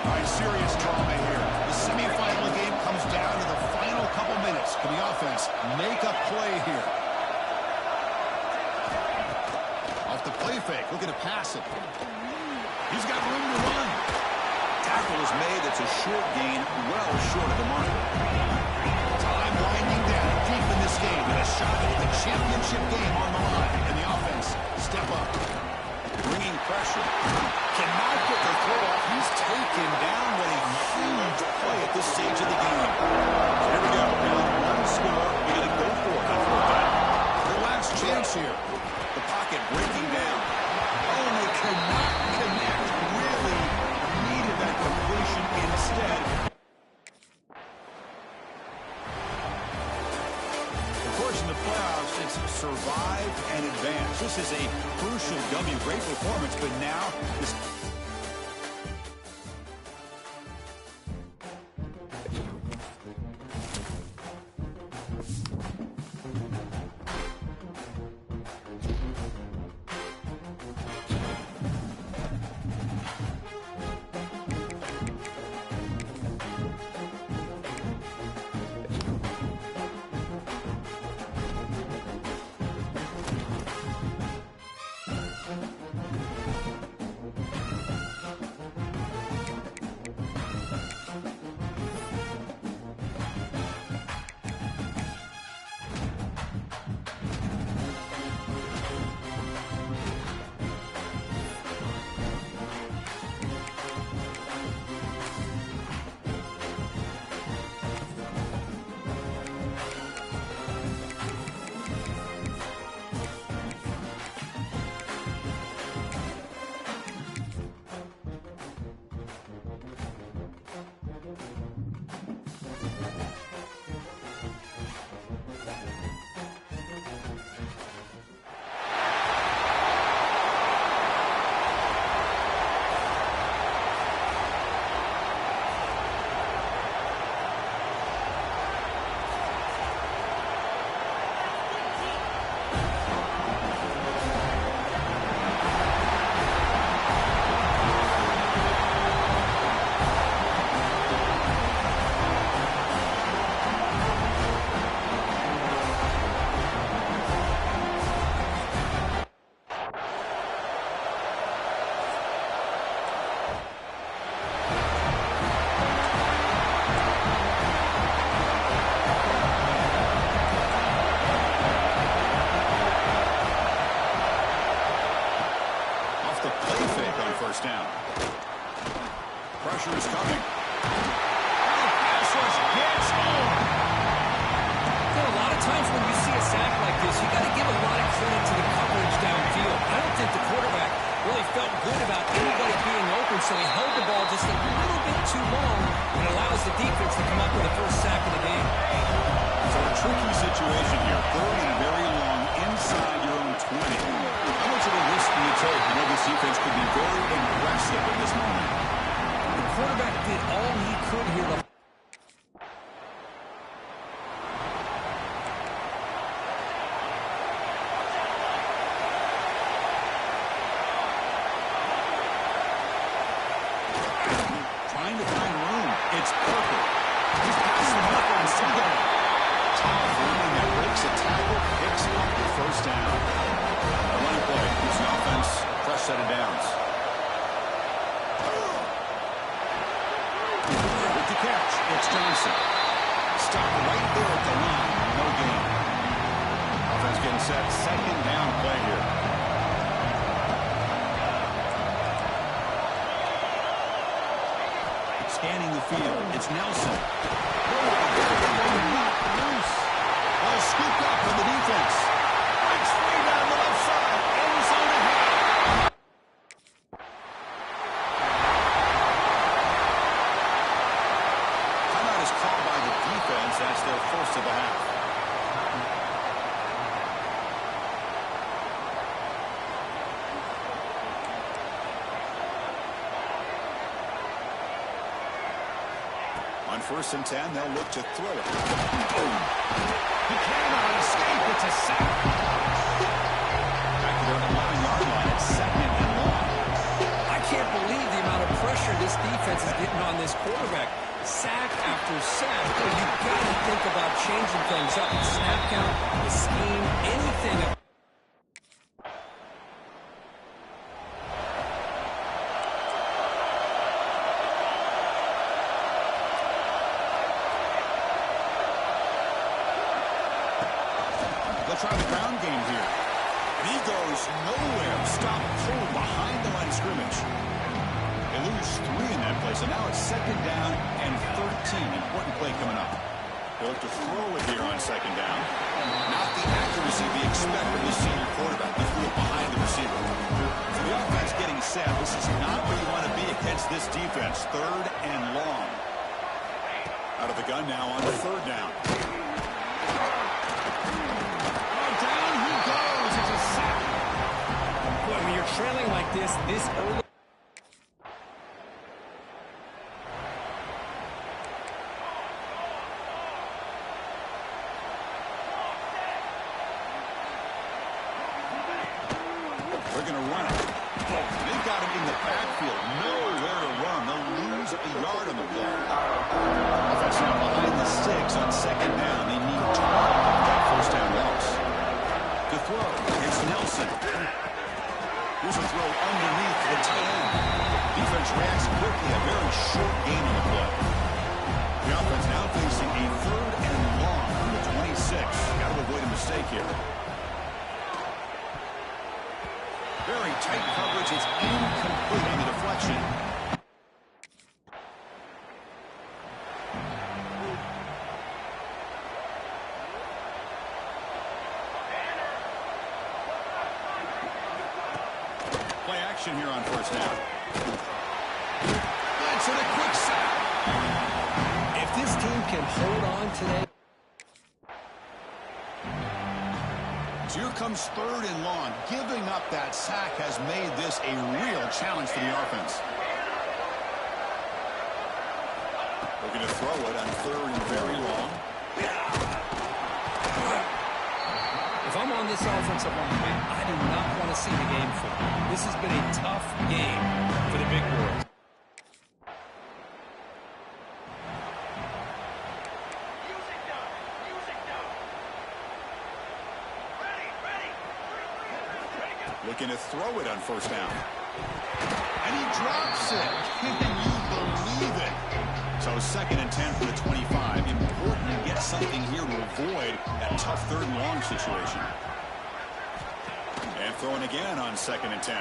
All right, serious drama here. The semifinal game comes down to the final couple minutes. Can the offense make a play here? Off the play fake, looking to pass it. He's got room to run. Tackle is made. It's a short gain, well short of the marker. Time winding down deep in this game. And a shot at the championship game on the line. And the offense step up. Bringing pressure. Cannot get the throw off. He's taken down with a huge play at this stage of the game. So here we go. Now one score. We're going to go for it on fourth down. Their last chance here. The pocket breaking down. Oh, and they cannot connect. Really needed that completion instead. Of course, in the playoffs, it's survive and advance. This is a crucial W. Great performance, but now this... situation here. Third and very long inside your own 20. How much of a risk do you take? You know this defense could be very aggressive at this moment. The quarterback did all he could here. Trying to find room. It's perfect. He's passing the up on Seagull. Top moving that breaks a tackle, picks up the first down. A running play gives the offense a fresh set of downs. With the catch, it's Johnson. Stop right there at the line. No gain. Offense getting set. Second down play here. Scanning the field. It's Nelson. Ball scooped up from the defense. Breaks free down the left side. End zone ahead. Timeout is called by the defense. That's their first of the half. On 1st and 10, they'll look to throw it. He cannot escape. It's a sack. Back to their 11-yard line. It's second and long. I can't believe the amount of pressure this defense is getting on this quarterback. Sack after sack. You've got to think about changing things up. The snap count, the scheme, anything. Try the ground game here. And he goes nowhere. Stop cold behind the line of scrimmage. They lose 3 in that play, so now it's second down and 13. Important play coming up. They'll have to throw it here on second down. Not the accuracy we expect from the senior quarterback. He threw it behind the receiver. So the offense getting set. This is not where you want to be against this defense. Third and long. Out of the gun now on the third down. When you're trailing like this early. They're going to run it. They've got him in the backfield. Nowhere to run. They'll lose a yard on the play. Offense now behind the sticks on second down. They need 12 for that first down loss. To throw, it's Nelson. Here's a throw underneath the tight end. Defense reacts quickly. A very short gain on the play. The offense now facing a third and long from the 26. Got to avoid a mistake here. Very tight coverage. It's incomplete on the deflection. Here on first down. That's a quick sack. If this team can hold on today. So here comes third and long. Giving up that sack has made this a real challenge for the offense. Looking to throw it on third and very long. If I'm on this offensive line, I do not want to see the game for them. This has been a tough game for the big boys. Looking to throw it on first down. And he drops it. Can you believe it? So second and 10 for the 25. Important to get something here to avoid that tough third and long situation. And throwing again on second and 10.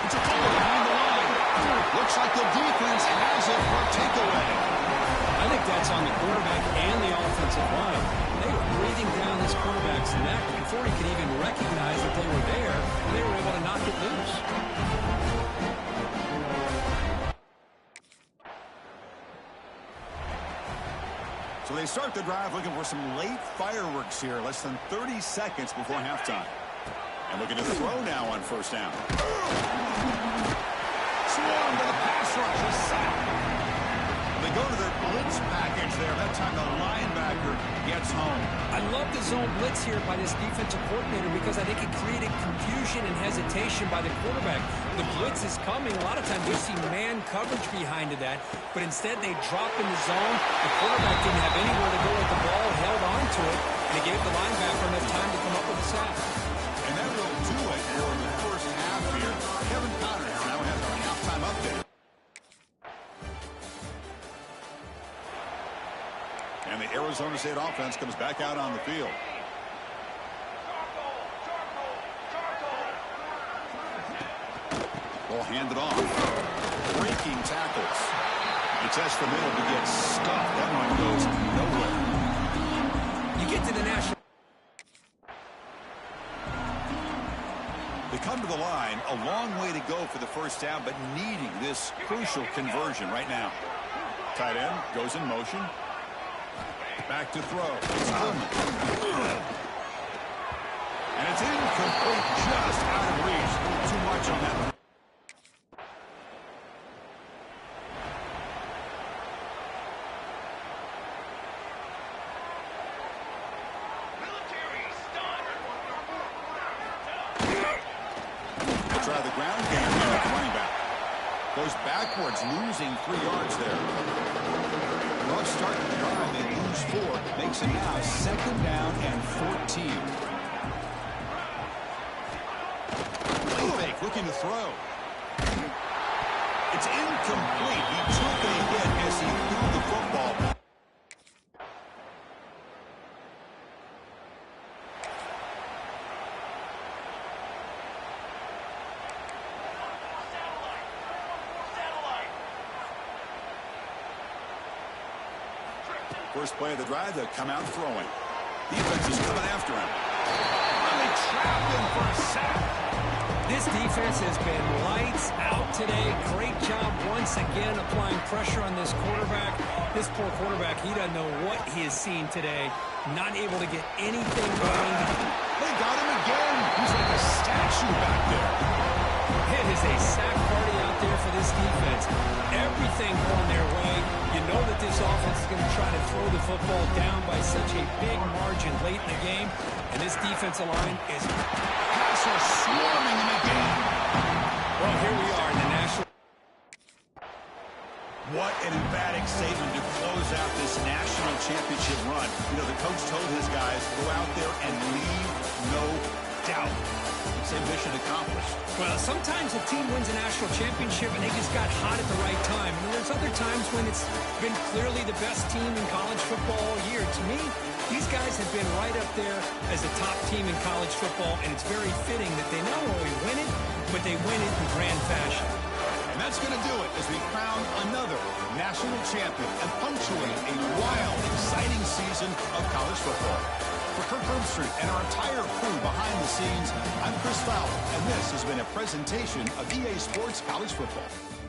It's a fumble behind the line. Looks like the defense has it for takeaway. I think that's on the quarterback and the offensive line. They were breathing down this quarterback's neck before he could even recognize that they were there, and they were able to knock it loose. So they start the drive looking for some late fireworks here, less than 30 seconds before halftime. And looking to throw now on first down. Swarm to the pass rush, a sack. They go to their blitz package there. That time the linebacker gets home. I love the zone blitz here by this defensive coordinator because I think it created confusion and hesitation by the quarterback. The blitz is coming. A lot of times you see man coverage behind that, but instead they drop in the zone. The quarterback didn't have anywhere to go with the ball, held on to it, and it gave the linebacker enough time to come up with a sack. And that will do it for the first half here. Kevin Conner now has our halftime update. And the Arizona State offense comes back out on the field. Ball handed off. Breaking tackles. He tests the middle to get stuffed. That one goes nowhere. You get to the national. They come to the line, a long way to go for the first down, but needing this crucial conversion right now. Tight end goes in motion. Back to throw. It's Tillman. And it's incomplete, just out of reach. A little too much on that one. Try the ground game here with the running back. Goes backwards, losing 3 yards there. Rough start to the drive. They lose 4. Makes it now 2nd down and 14. Play fake, looking to throw. It's incomplete. He took a hit as he threw the football. First play of the drive, they'll come out throwing. Defense is coming after him. And they trap him for a sack. This defense has been lights out today. Great job once again applying pressure on this quarterback. This poor quarterback, he doesn't know what he has seen today. Not able to get anything going. They got him again. He's like a statue back there. It is a sack party out there for this defense. Everything going their way. You know that this offense is going to try to throw the football down by such a big margin late in the game. And this defensive line is Passer swarming him again. well, here we are in the national. What an emphatic statement to close out this national championship run. You know, the coach told his guys, go out there and leave no doubt. It's a mission accomplished. Well, sometimes a team wins a national championship and they just got hot at the right time. And there's other times when it's been clearly the best team in college football all year. To me, these guys have been right up there as a top team in college football, and it's very fitting that they not only win it, but they win it in grand fashion. And that's going to do it as we crown another national champion and punctuate a wild, exciting season of college football. For Kirk Herbstreit and our entire crew behind the scenes, I'm Chris Fowler, and this has been a presentation of EA Sports College Football.